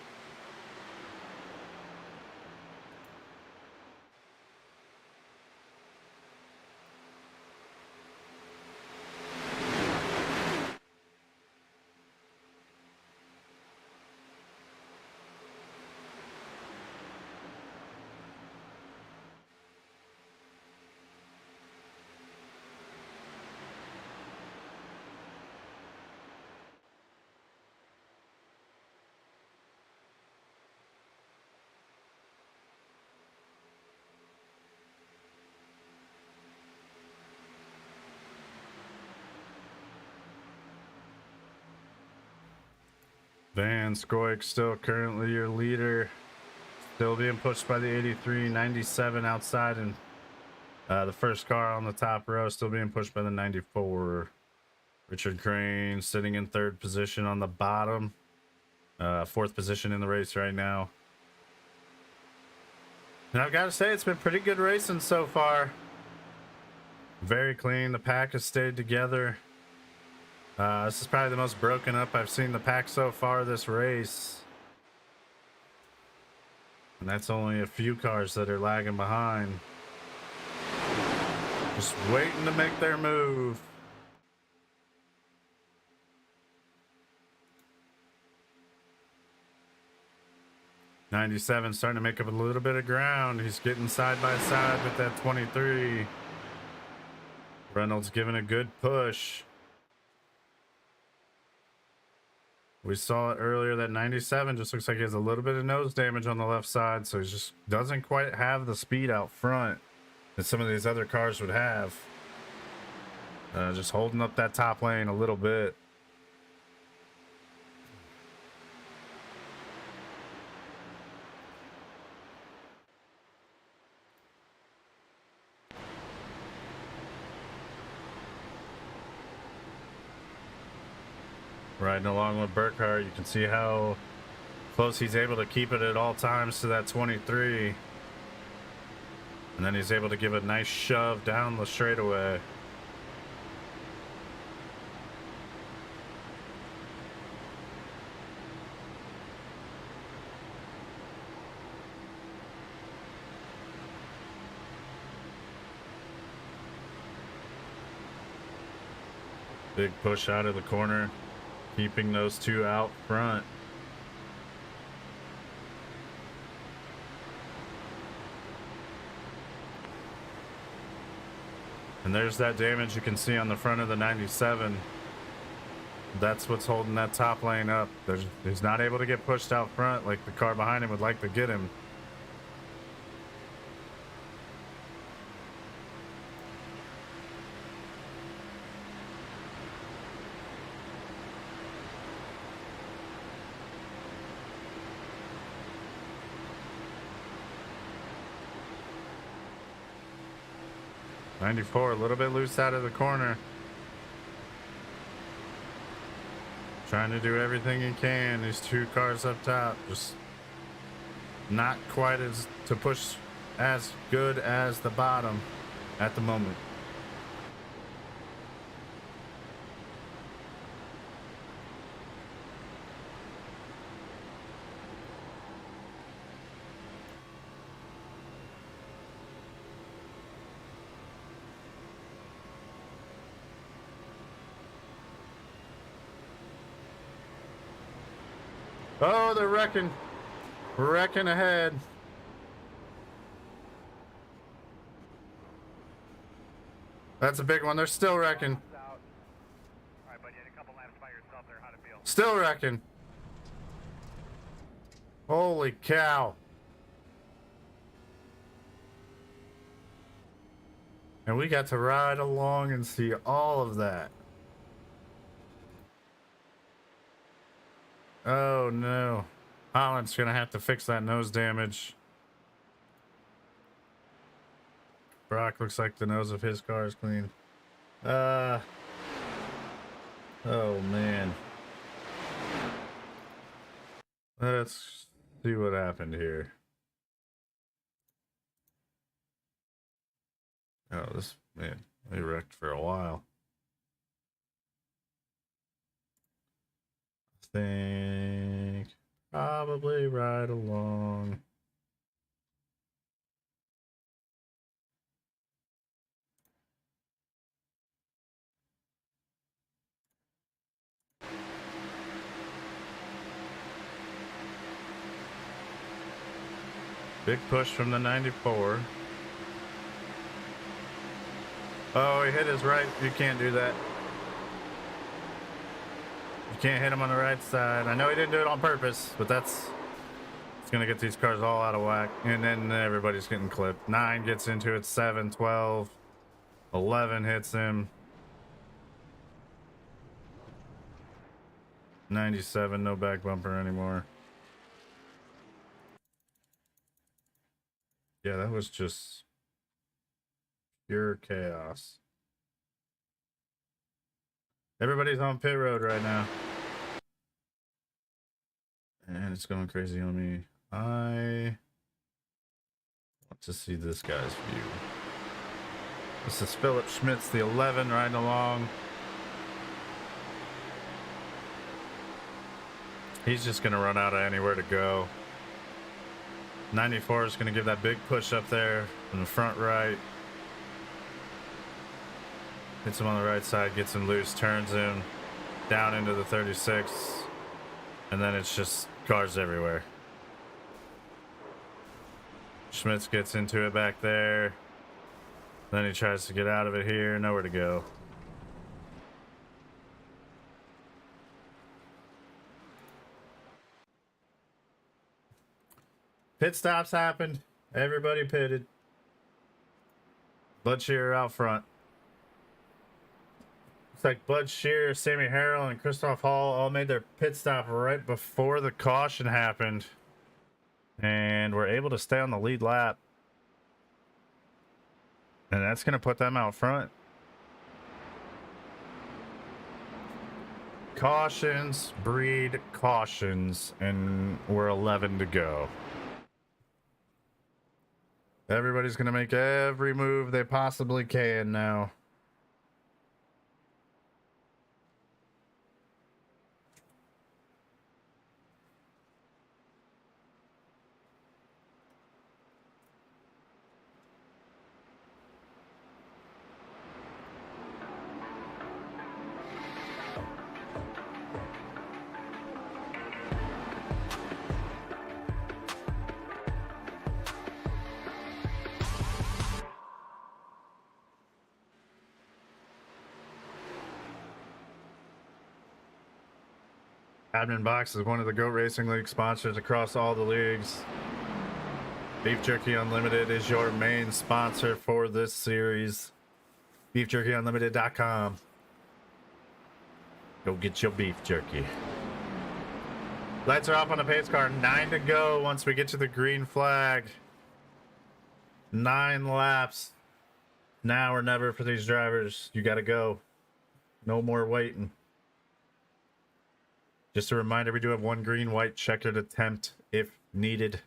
Van Scoik still currently your leader. Still being pushed by the 83, 97 outside, and the first car on the top row still being pushed by the 94. Richard Crane sitting in 3rd position on the bottom. 4th position in the race right now. And I've got to say, it's been pretty good racing so far. Very clean. The pack has stayed together. This is probably the most broken up I've seen the pack so far this race. And that's only a few cars that are lagging behind. Just waiting to make their move. '97 starting to make up a little bit of ground. He's getting side by side with that 23. Reynolds giving a good push. We saw it earlier that 97 just looks like he has a little bit of nose damage on the left side, so he just doesn't quite have the speed out front that some of these other cars would have. Just holding up that top lane a little bit. Riding along with Burkhart, you can see how close he's able to keep it at all times to that 23. And then he's able to give a nice shove down the straightaway. Big push out of the corner, keeping those 2 out front. And there's that damage you can see on the front of the 97. That's what's holding that top lane up. He's not able to get pushed out front like the car behind him would like to get him. '94 a little bit loose out of the corner. Trying to do everything he can. These 2 cars up top just not quite as to push as good as the bottom at the moment. Oh, they're wrecking. Wrecking ahead. That's a big one. They're still wrecking. Alright, buddy, a couple laps by yourself there. How'd it feel? Still wrecking. Holy cow. And we got to ride along and see all of that. Oh no. Holland's gonna have to fix that nose damage. Brock looks like the nose of his car is clean. Oh man. Let's see what happened here. Oh, this man, they wrecked for a while. I think probably right along. Big push from the 94. Oh, he hit his right. You can't do that. You can't hit him on the right side. I know he didn't do it on purpose, but it's gonna get these cars all out of whack. And then everybody's getting clipped. 9 gets into it, 7, 12, 11 hits him. 97, no back bumper anymore. Yeah, that was just pure chaos. Everybody's on pit road right now. And it's going crazy on me. I want to see this guy's view. This is Philip Schmitz, the 11, riding along. He's just going to run out of anywhere to go. 94 is going to give that big push up there from the front right. Hits him on the right side, gets him loose, turns him down into the 36. And then it's just cars everywhere. Schmitz gets into it back there. Then he tries to get out of it here, nowhere to go. Pit stops happened. Everybody pitted. Bud Shearer out front. Looks like Bud Shearer, Sammy Harrell, and Christoph Hall all made their pit stop right before the caution happened. And were able to stay on the lead lap. And that's going to put them out front. Cautions breed cautions, and we're 11 to go. Everybody's going to make every move they possibly can now. AdminBoxx is one of the G.O.A.T Racing League sponsors across all the leagues. Beef Jerky Unlimited is your main sponsor for this series. BeefJerkyUnlimited.com. Go get your beef jerky. Lights are off on the pace car. 9 to go once we get to the green flag. 9 laps. Now or never for these drivers. You got to go. No more waiting. Just a reminder, we do have one green, white checkered attempt if needed.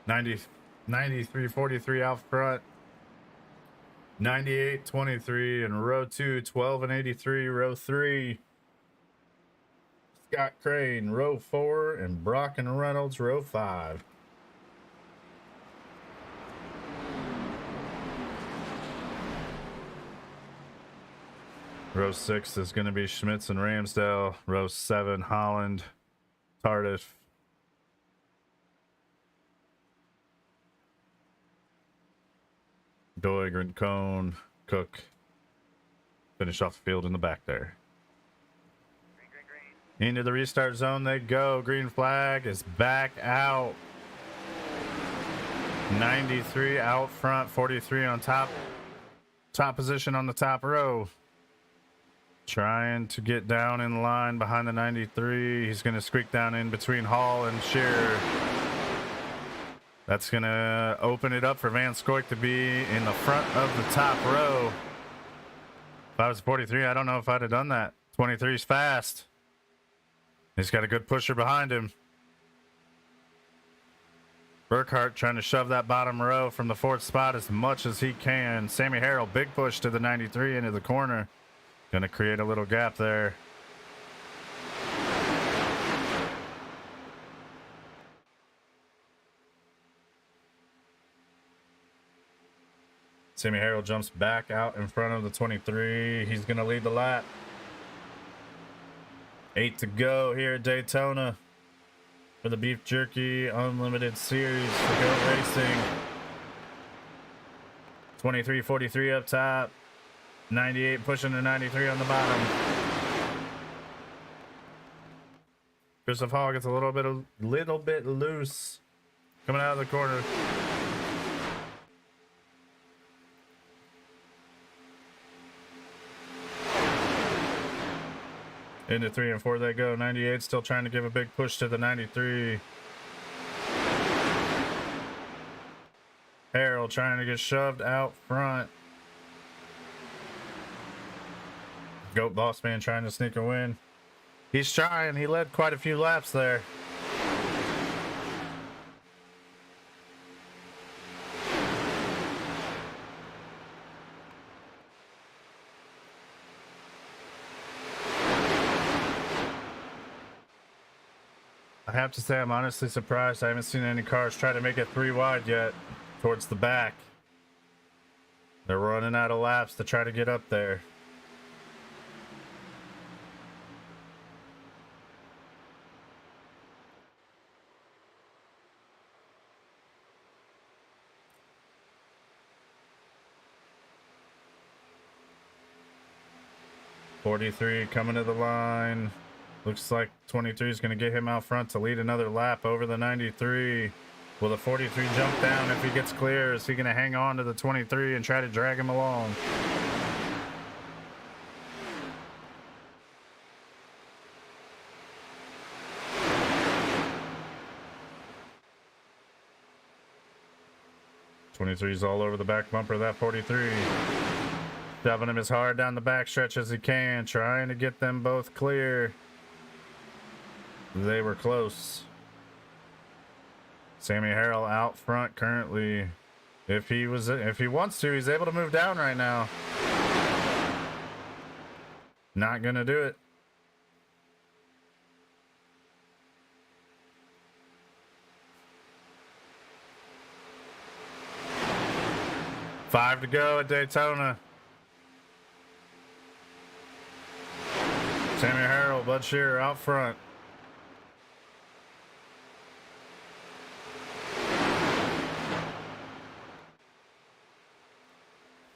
$90, 93.43 out front. 98.23 in row 2, 12 and 83, row 3. Scott Crane, row 4, and Brock and Reynolds, row 5. Row 6 is going to be Schmitz and Ramsdale. Row 7, Holland, Tardif. Doig, Rincon, Cook. Finish off the field in the back there. Green, green, green. Into the restart zone they go. Green flag is back out. 93 out front, 43 on top. Top position on the top row. Trying to get down in line behind the 93. He's going to squeak down in between Hall and Shearer. That's going to open it up for Van Scoik to be in the front of the top row. If I was 43, I don't know if I'd have done that. 23's fast. He's got a good pusher behind him. Burkhart trying to shove that bottom row from the 4th spot as much as he can. Sammy Harrell, big push to the 93 into the corner. Gonna create a little gap there. Sammy Harrell jumps back out in front of the 23. He's gonna lead the lap. 8 to go here at Daytona for the Beef Jerky Unlimited Series for G.O.A.T Racing. 23:43 up top. 98 pushing the 93 on the bottom. Christoph Hall gets a little bit loose coming out of the corner. Into 3 and 4 they go. 98 still trying to give a big push to the 93. Harrell trying to get shoved out front. Goat Boss Man trying to sneak a win. He's trying. He led quite a few laps there. I have to say I'm honestly surprised. I haven't seen any cars try to make it 3 wide yet towards the back. They're running out of laps to try to get up there. .43 coming to the line. Looks like 23 is going to get him out front to lead another lap over the 93. Will the 43 jump down if he gets clear? Is he going to hang on to the 23 and try to drag him along? .23's all over the back bumper of that 43. Shoving him as hard down the backstretch as he can, trying to get them both clear. They were close. Sammy Harrell out front currently. If he wants to, he's able to move down right now. Not gonna do it. Five to go at Daytona. Sammy Harrell, Bud Shearer out front.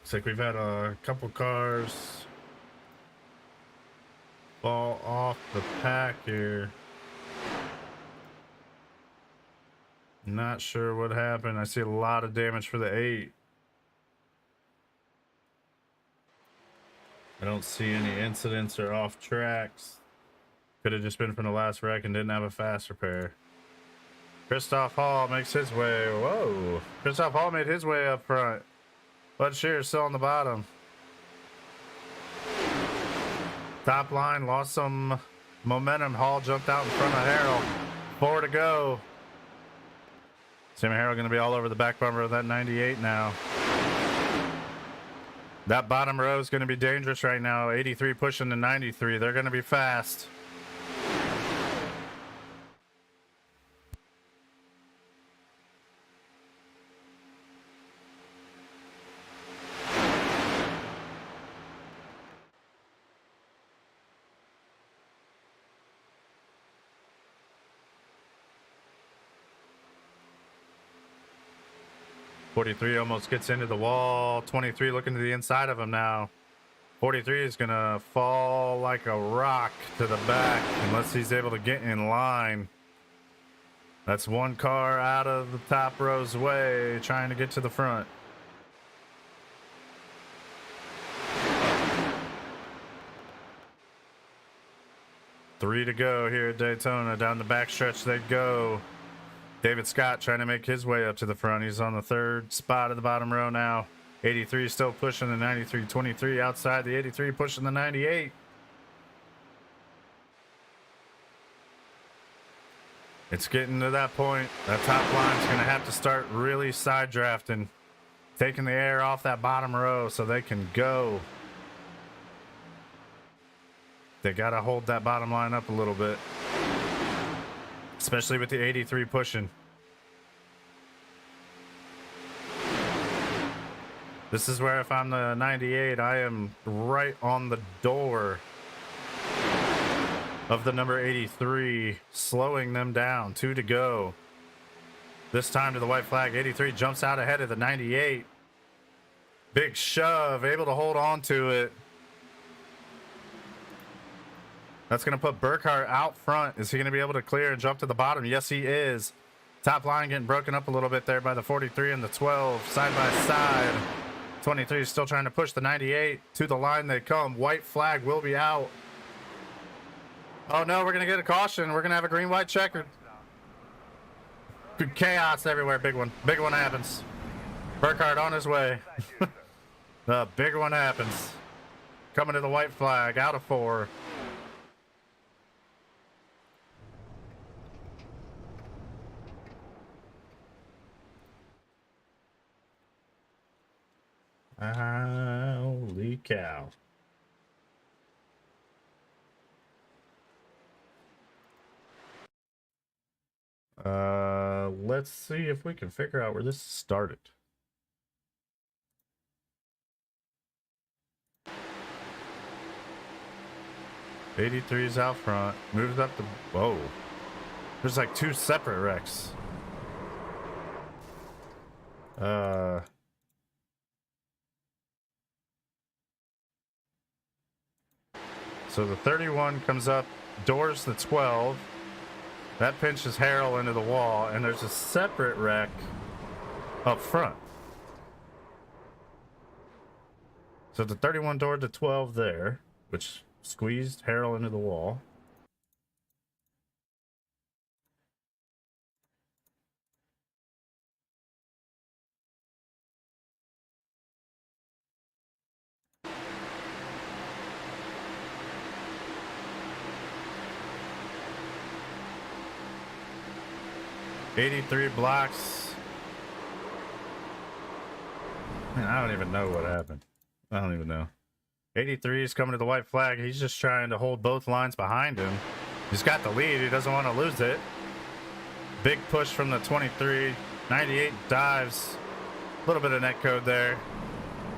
Looks like we've had a couple cars fall off the pack here. Not sure what happened. I see a lot of damage for the 8. I don't see any incidents or off tracks. Could have just been from the last wreck and didn't have a fast repair. Christoph Hall makes his way. Whoa. Christoph Hall made his way up front. Bud Shearer still on the bottom. Top line lost some momentum. Hall jumped out in front of Harrell. 4 to go. Sammy Harrell going to be all over the back bumper of that 98 now. That bottom row is going to be dangerous right now. 83 pushing to 93. They're going to be fast. 43 almost gets into the wall. 23 looking to the inside of him now. 43 is going to fall like a rock to the back unless he's able to get in line. That's one car out of the top row's way trying to get to the front. Three to go here at Daytona. Down the backstretch they go. David Scott trying to make his way up to the front. He's on the third spot of the bottom row now. 83 still pushing the 93. 23 outside the 83 pushing the 98. It's getting to that point. That top line's going to have to start really side drafting, taking the air off that bottom row so they can go. They got to hold that bottom line up a little bit, especially with the 83 pushing. This is where if I'm the 98, I am right on the door of the number 83, slowing them down. 2 to go. This time to the white flag. 83 jumps out ahead of the 98. Big shove, able to hold on to it. That's going to put Burkhart out front. Is he going to be able to clear and jump to the bottom? Yes, he is. Top line getting broken up a little bit there by the 43 and the 12, side by side. 23 is still trying to push the 98. To the line they come. White flag will be out. Oh no, we're going to get a caution. We're going to have a green-white checkered. Good chaos everywhere. Big one. Big one happens. Burkhart on his way. The big one happens. Coming to the white flag. Out of 4. Holy cow. Let's see if we can figure out where this started. '83 is out front, moves up the, whoa. There's like 2 separate wrecks. So the 31 comes up, doors the 12. That pinches Harrell into the wall, and there's a separate wreck up front. So the 31 doored the 12 there, which squeezed Harrell into the wall. '83 blocks. Man, I don't even know what happened. I don't even know. 83 is coming to the white flag. He's just trying to hold both lines behind him. He's got the lead. He doesn't want to lose it. Big push from the 23. 98 dives. A little bit of net code there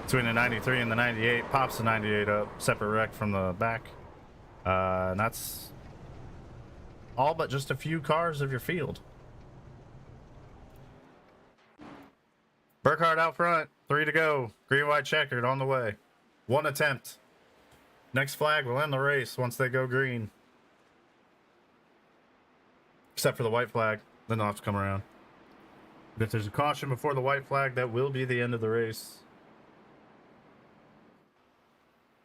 between the 93 and the 98. Pops the 98 up. Separate wreck from the back. And that's all but just a few cars of your field. Burkhart out front. 3 to go. Green, white, checkered on the way. 1 attempt. Next flag will end the race once they go green. Except for the white flag. Then they'll have to come around. But if there's a caution before the white flag, that will be the end of the race.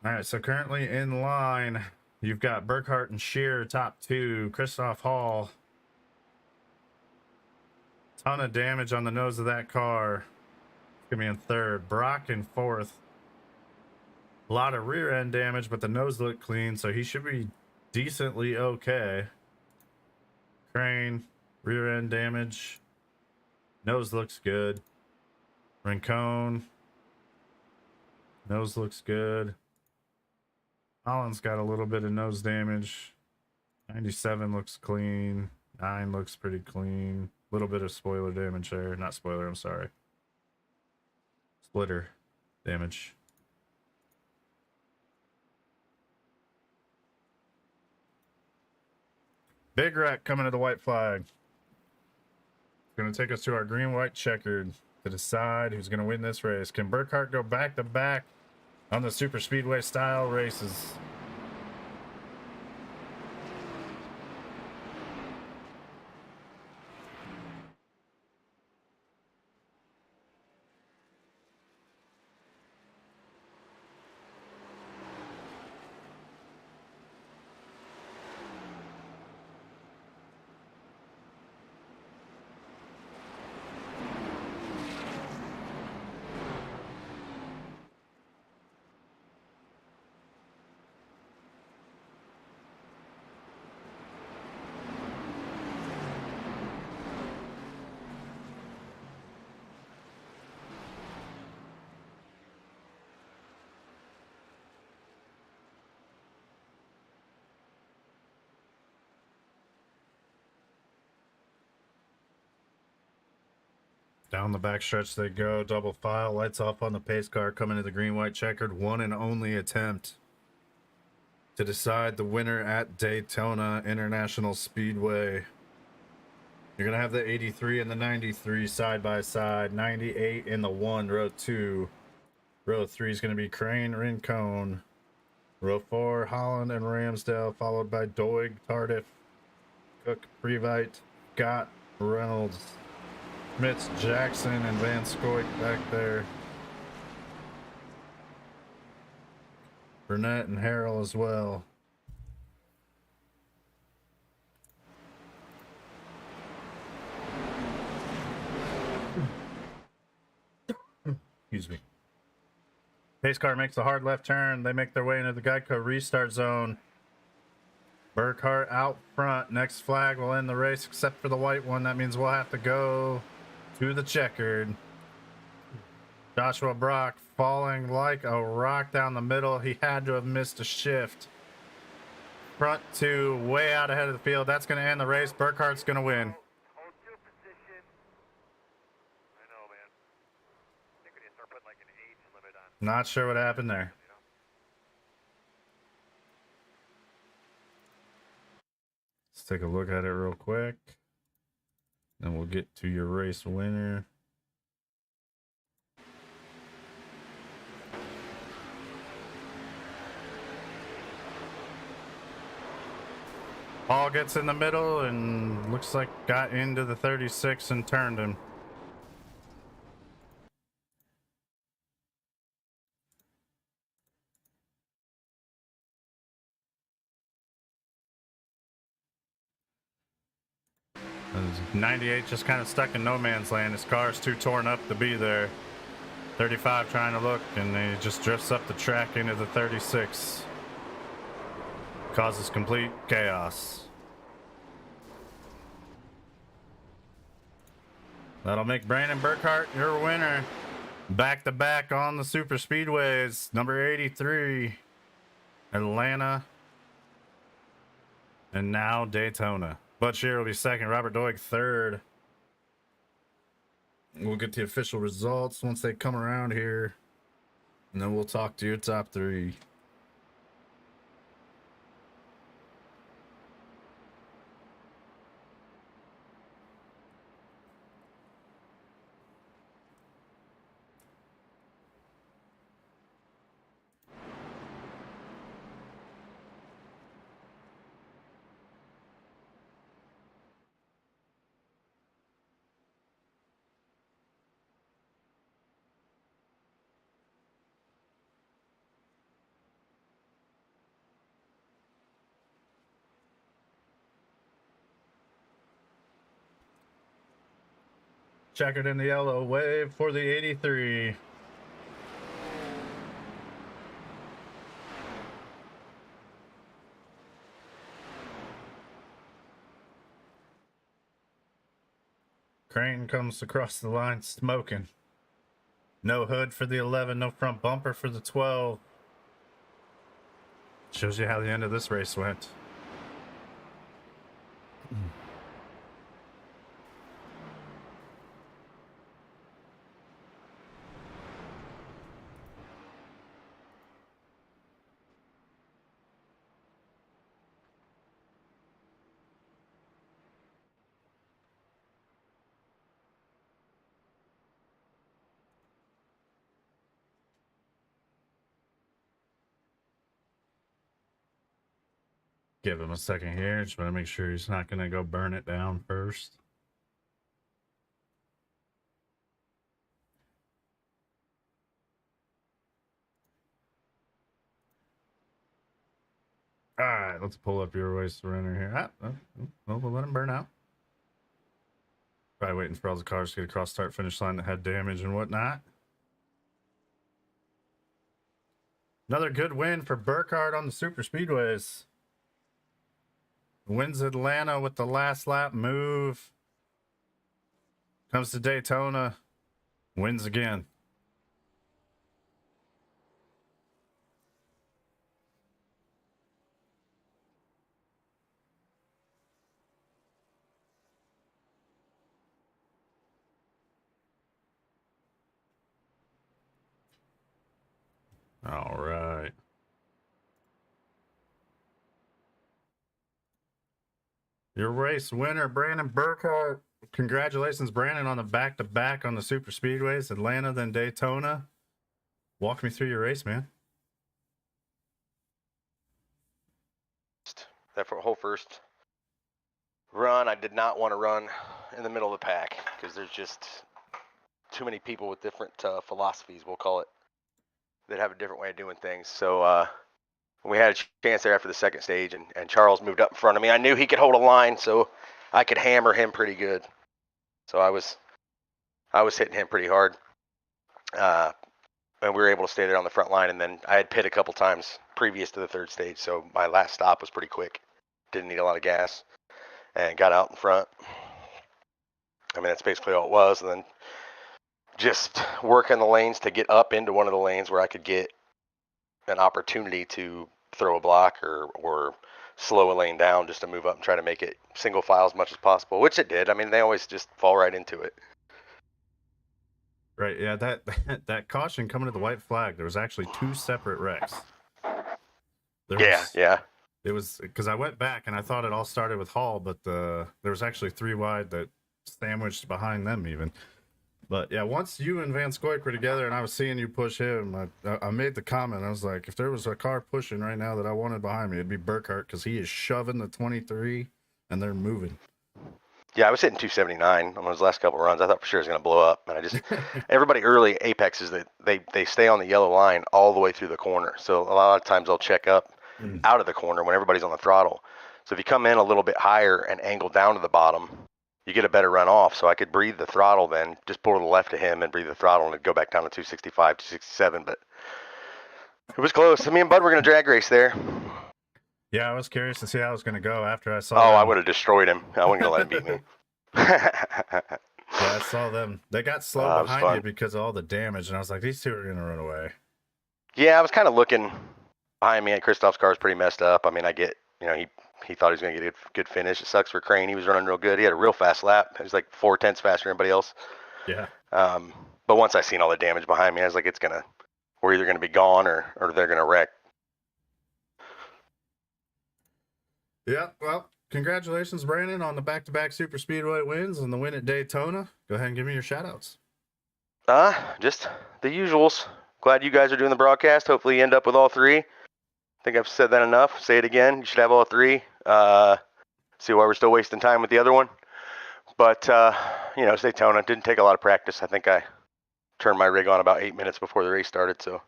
Alright, so currently in line, you've got Burkhart and Shearer top 2. Christoph Hall. Ton of damage on the nose of that car. Gonna be in 3rd. Brock in 4th. A lot of rear end damage, but the nose looked clean, so he should be decently okay. Crane, rear end damage. Nose looks good. Rincon. Nose looks good. Holland's got a little bit of nose damage. 97 looks clean. 9 looks pretty clean. A little bit of spoiler damage there. Not spoiler, I'm sorry. Splitter damage. Big wreck coming to the white flag. It's going to take us to our green, white, checkered. to decide who's going to win this race. Can Burkhart go back to back on the super speedway style races? Down the backstretch they go, double file, lights off on the pace car, coming to the green, white, checkered, one and only attempt to decide the winner at Daytona International Speedway. You're going to have the 83 and the 93 side by side, 98 in the 1, row 2. Row 3 is going to be Crane, Rincon. Row 4, Holland and Ramsdale, followed by Doig, Tardif, Cook, Previte, Gott, Reynolds, Schmitz, Jackson, and Van Scoik back there. Burnett and Harrell as well. Excuse me. Pace car makes a hard left turn. They make their way into the Geico restart zone. Burkhart out front. Next flag will end the race except for the white one. That means we'll have to go to the checkered. Joshua Brock falling like a rock down the middle. He had to have missed a shift. Front two, way out ahead of the field. That's going to end the race. Burkhart's going to win. Hold your position. I know, man. I think we need to start putting like an age limit on. Not sure what happened there. You know? Let's take a look at it real quick. Then we'll get to your race winner. Paul gets in the middle and looks like got into the 36 and turned him. And 98 just kind of stuck in no man's land. His car's too torn up to be there. 35 trying to look, and he just drifts up the track into the 36. Causes complete chaos. That'll make Brandon Burkhart your winner. Back to back on the super speedways. Number 83, Atlanta. And now Daytona. Bud Shear will be second. Robert Doig third. We'll get the official results once they come around here. And then we'll talk to your top three. Checkered in the yellow. Wave for the 83. Crane comes across the line smoking. No hood for the 11, no front bumper for the 12. Shows you how the end of this race went. Give him a second here. Just want to make sure he's not going to go burn it down first. All right, let's pull up your race surrender here. We'll let him burn out. Probably waiting for all the cars to get across start finish line that had damage and whatnot. Another good win for Burkhardt on the super speedways. Wins Atlanta with the last lap move. Comes to Daytona. Wins again. All right. Your race winner, Brandon Burkhardt. Congratulations, Brandon, on the back-to-back on the super speedways, Atlanta, then Daytona. Walk me through your race, man. That whole first run, I did not want to run in the middle of the pack because there's just too many people with different philosophies, we'll call it, that have a different way of doing things. So we had a chance there after the second stage, and Charles moved up in front of me. I knew he could hold a line, so I could hammer him pretty good. So I was hitting him pretty hard, and we were able to stay there on the front line. And then I had pit a couple times previous to the third stage, so my last stop was pretty quick. Didn't need a lot of gas, and got out in front. I mean, that's basically all it was. And then just working the lanes to get up into one of the lanes where I could get an opportunity to throw a block or slow a lane down just to move up and try to make it single file as much as possible, which it did. I mean, they always just fall right into it. Right, yeah, that caution coming to the white flag, there was actually two separate wrecks. Yeah. It was because I went back and I thought it all started with Hall, but there was actually three wide that sandwiched behind them even. But yeah, once you and Van Scoik were together and I was seeing you push him, I made the comment. I was like, if there was a car pushing right now that I wanted behind me, it'd be Burkhardt because he is shoving the 23 and they're moving. Yeah, I was hitting 279 on those last couple of runs. I thought for sure it was going to blow up. And I just, everybody early apexes that they stay on the yellow line all the way through the corner. So a lot of times they'll check up out of the corner when everybody's on the throttle. So if you come in a little bit higher and angle down to the bottom, you get a better run off. So I could breathe the throttle then, just pull to the left of him and breathe the throttle and it'd go back down to 265, 267. But it was close. Me and Bud were going to drag race there. Yeah, I was curious to see how it was going to go after I saw I would have destroyed him. I wasn't going to let him beat me. Yeah, I saw them. They got slow behind you because of all the damage, and I was like, these two are going to run away. Yeah, I was kind of looking behind me, and Christoph's car is pretty messed up. I mean, I get, he thought he was going to get a good finish. It sucks for Crane. He was running real good. He had a real fast lap. He was like 0.4 faster than everybody else. Yeah. But once I seen all the damage behind me, I was like, we're either going to be gone or they're going to wreck. Yeah, well, congratulations, Brandon, on the back-to-back super speedway wins and the win at Daytona. Go ahead and give me your shout-outs. Just the usuals. Glad you guys are doing the broadcast. Hopefully you end up with all three. I think I've said that enough. Say it again. You should have all three. See why we're still wasting time with the other one. But, it's Daytona. Didn't take a lot of practice. I think I turned my rig on about 8 minutes before the race started. So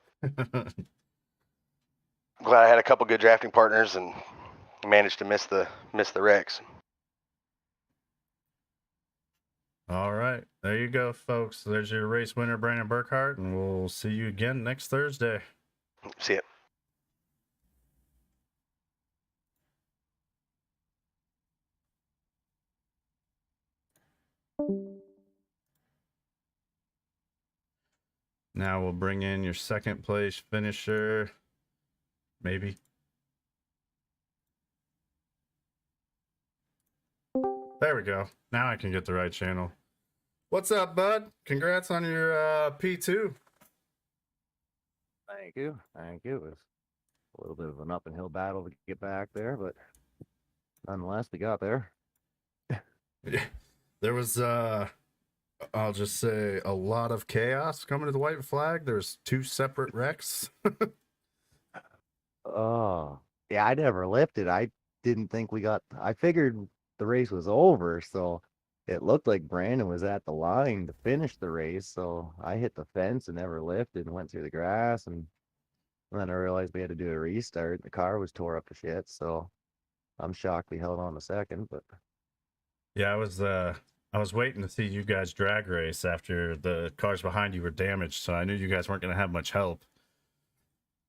glad I had a couple good drafting partners and managed to miss the wrecks. All right. There you go, folks. There's your race winner, Brandon Burkhardt, and we'll see you again next Thursday. See ya. Now we'll bring in your second place finisher. Maybe. There we go. Now I can get the right channel. What's up, bud? Congrats on your P2. Thank you. It was a little bit of an up and hill battle to get back there, but nonetheless, we got there. Yeah. There was, I'll just say, a lot of chaos coming to the white flag. There's two separate wrecks. Oh, yeah, I never lifted. I didn't think I figured the race was over, so it looked like Brandon was at the line to finish the race. So I hit the fence and never lifted and went through the grass. And then I realized we had to do a restart. The car was tore up to shit. So I'm shocked we held on a second, but Yeah, I was waiting to see you guys drag race after the cars behind you were damaged, so I knew you guys weren't going to have much help.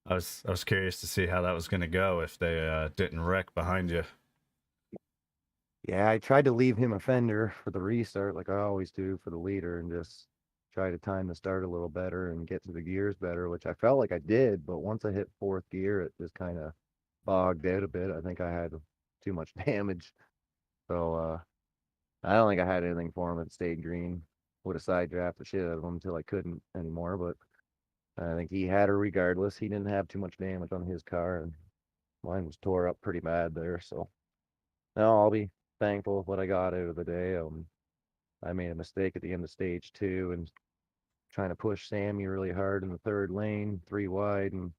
I was curious to see how that was going to go if they didn't wreck behind you. yeah, I tried to leave him a fender for the restart like I always do for the leader and just try to time the start a little better and get to the gears better, which I felt like I did, but once I hit fourth gear, it just kind of bogged out a bit. I think I had too much damage. So I don't think I had anything for him. It stayed green. Would have side draft the shit out of him until I couldn't anymore, but I think he had her regardless. He didn't have too much damage on his car, and mine was tore up pretty bad there. So no, I'll be thankful with what I got out of the day. I made a mistake at the end of stage 2 and trying to push Sammy really hard in the third lane, 3 wide, and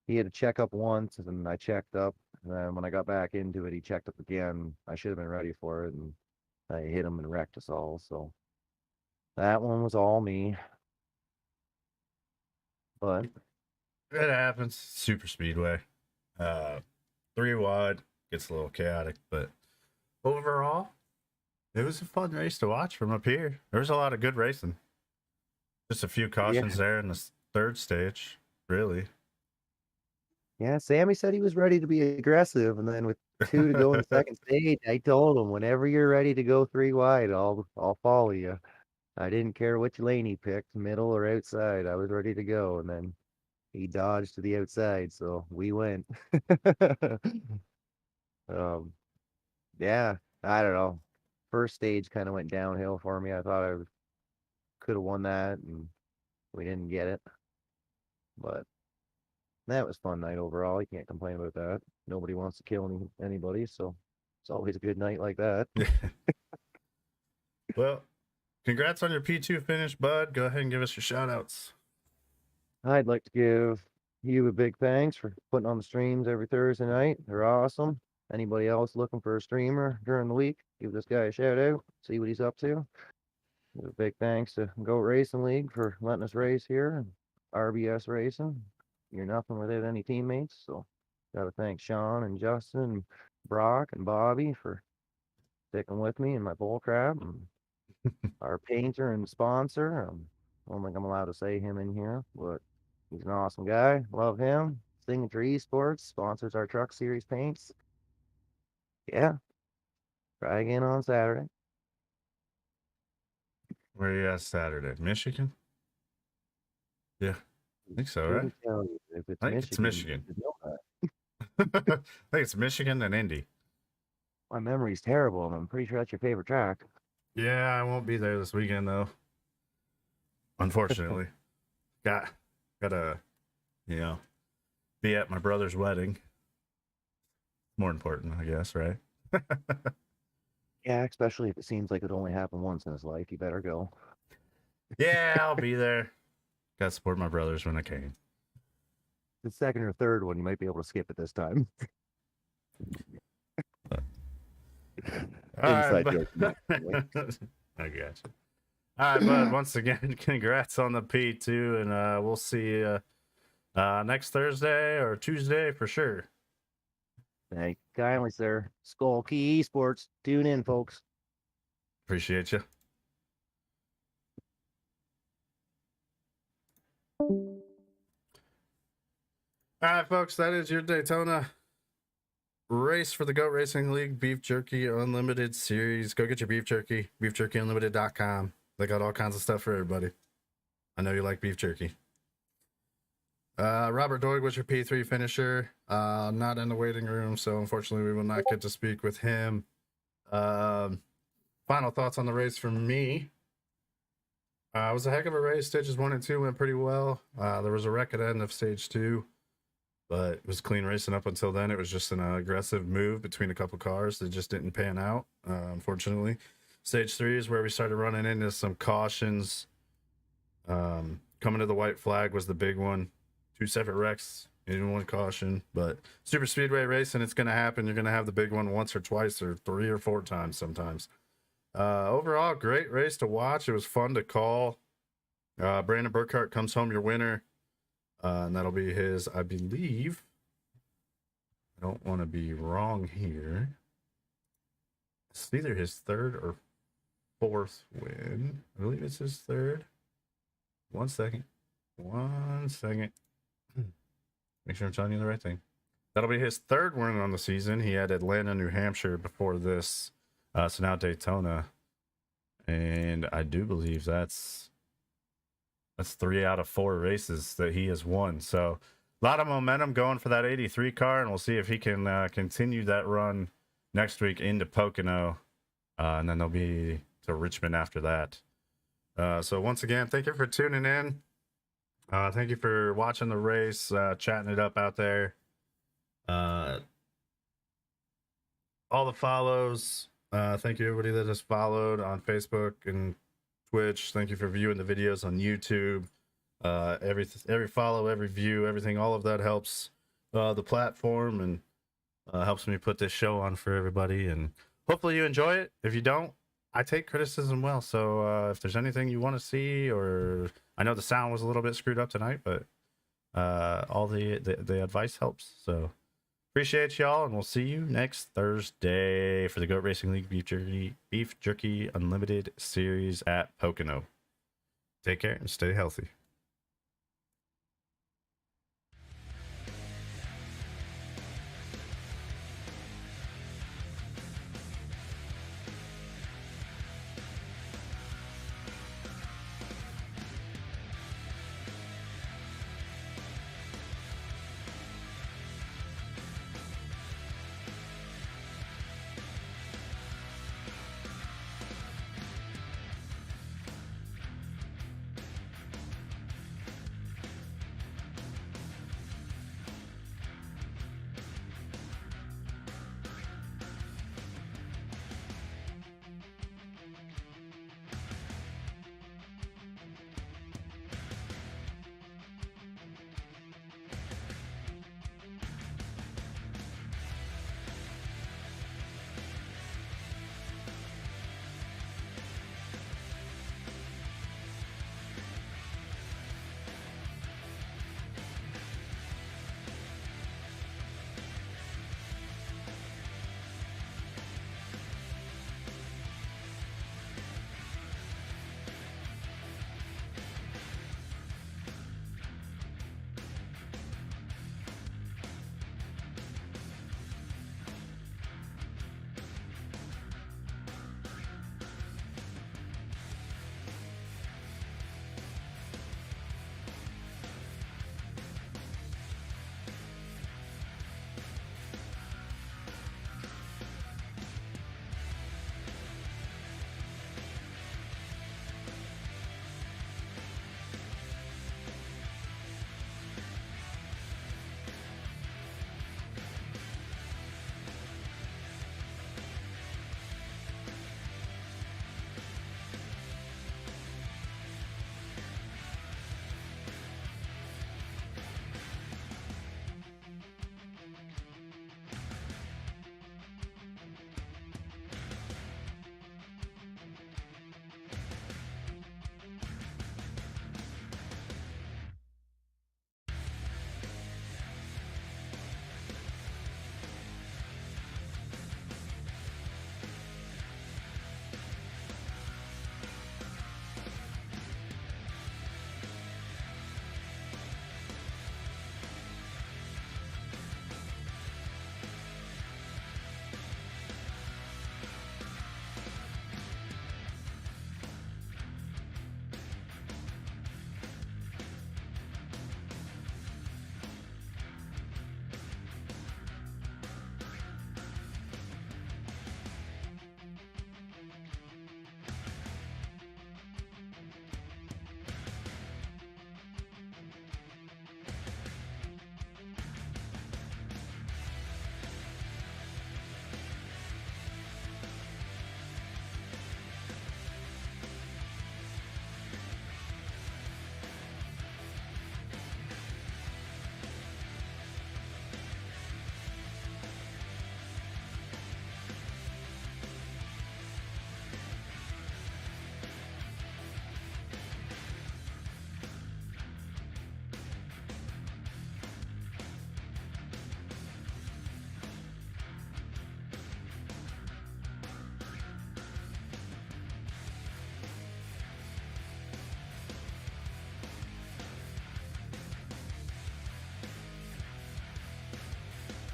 he had to check up once, and I checked up. And then when I got back into it, he checked up again. I should have been ready for it, and I hit him and wrecked us all. So that one was all me. But It happens. Super Speedway. 3 wide gets a little chaotic, but overall, it was a fun race to watch from up here. There was a lot of good racing. Just a few cautions there in the third stage, really. yeah, Sammy said he was ready to be aggressive, and then with 2 to go in the second stage, I told him, whenever you're ready to go 3 wide, I'll follow you. I didn't care which lane he picked, middle or outside. I was ready to go, and then he dodged to the outside, so we went. um, yeah, I don't know. First stage kind of went downhill for me. I thought I could have won that, and we didn't get it. But that was fun night overall. You can't complain about that. Nobody wants to kill anybody, so it's always a good night like that. Well, congrats on your P2 finish, bud. Go ahead and give us your shout outs. I'd like to give you a big thanks for putting on the streams every Thursday night. They're awesome. Anybody else looking for a streamer during the week, give this guy a shout out, see what he's up to. Give a big thanks to Go Racing League for letting us race here, and RBS Racing. You're nothing without any teammates, so gotta thank Sean and Justin and Brock and Bobby for sticking with me in my bull crap, and our painter and sponsor. I don't think I'm allowed to say him in here, but he's an awesome guy. Love him. Signature Esports sponsors our Truck Series paints. Yeah. Try again on Saturday. Where are you at Saturday? Michigan? Yeah, I think so, right? Couldn't tell you if it's I think it's Michigan. you know that. I think it's Michigan and Indy. My memory's terrible, and I'm pretty sure that's your favorite track. Yeah, I won't be there this weekend though. Unfortunately, gotta, be at my brother's wedding. More important, I guess, right? Yeah, especially if it seems like it only happened once in his life. You better go. Yeah, I'll be there. Got to support my brothers when I can. The second or third one, you might be able to skip it this time. Inside joke. I got you. All right, bud. Once again, congrats on the P2, and we'll see you next Thursday or Tuesday for sure. Thank you kindly, sir. Skull Key Esports. Tune in, folks. Appreciate you. All right, folks, that is your Daytona race for the G.O.A.T Racing League Beef Jerky Unlimited Series. Go get your beef jerky, beefjerkyunlimited.com. They got all kinds of stuff for everybody. I know you like beef jerky. Robert Doig was your P3 finisher. Not in the waiting room, so unfortunately we will not get to speak with him. Final thoughts on the race from me. It was a heck of a race. Stages 1 and 2 went pretty well. There was a wreck at the end of stage 2, but it was clean racing up until then. It was just an aggressive move between a couple cars that just didn't pan out, unfortunately. Stage 3 is where we started running into some cautions. Coming to the white flag was the big one. 2 separate wrecks in one caution. But super speedway racing, it's going to happen. You're going to have the big one once or twice or 3 or 4 times sometimes. Overall, great race to watch. It was fun to call. Brandon Burkhart comes home your winner. And that'll be his, I believe. I don't want to be wrong here. It's either his 3rd or 4th win. I believe it's his 3rd. 1 second. 1 second. Make sure I'm telling you the right thing. That'll be his 3rd win on the season. He had Atlanta, New Hampshire before this. So now Daytona. And I do believe that's 3 out of 4 races that he has won. So a lot of momentum going for that 83 car, and we'll see if he can continue that run next week into Pocono. And then they'll be to Richmond after that. So once again, thank you for tuning in. Thank you for watching the race, chatting it up out there. All the follows. Thank you everybody that has followed on Facebook and Twitch. Thank you for viewing the videos on YouTube. Every follow, every view, everything, all of that helps the platform and helps me put this show on for everybody. And hopefully you enjoy it. If you don't, I take criticism well. So if there's anything you want to see, or I know the sound was a little bit screwed up tonight, but all the advice helps. So appreciate y'all, and we'll see you next Thursday for the Goat Racing League Beef Jerky Unlimited Series at Pocono. Take care and stay healthy.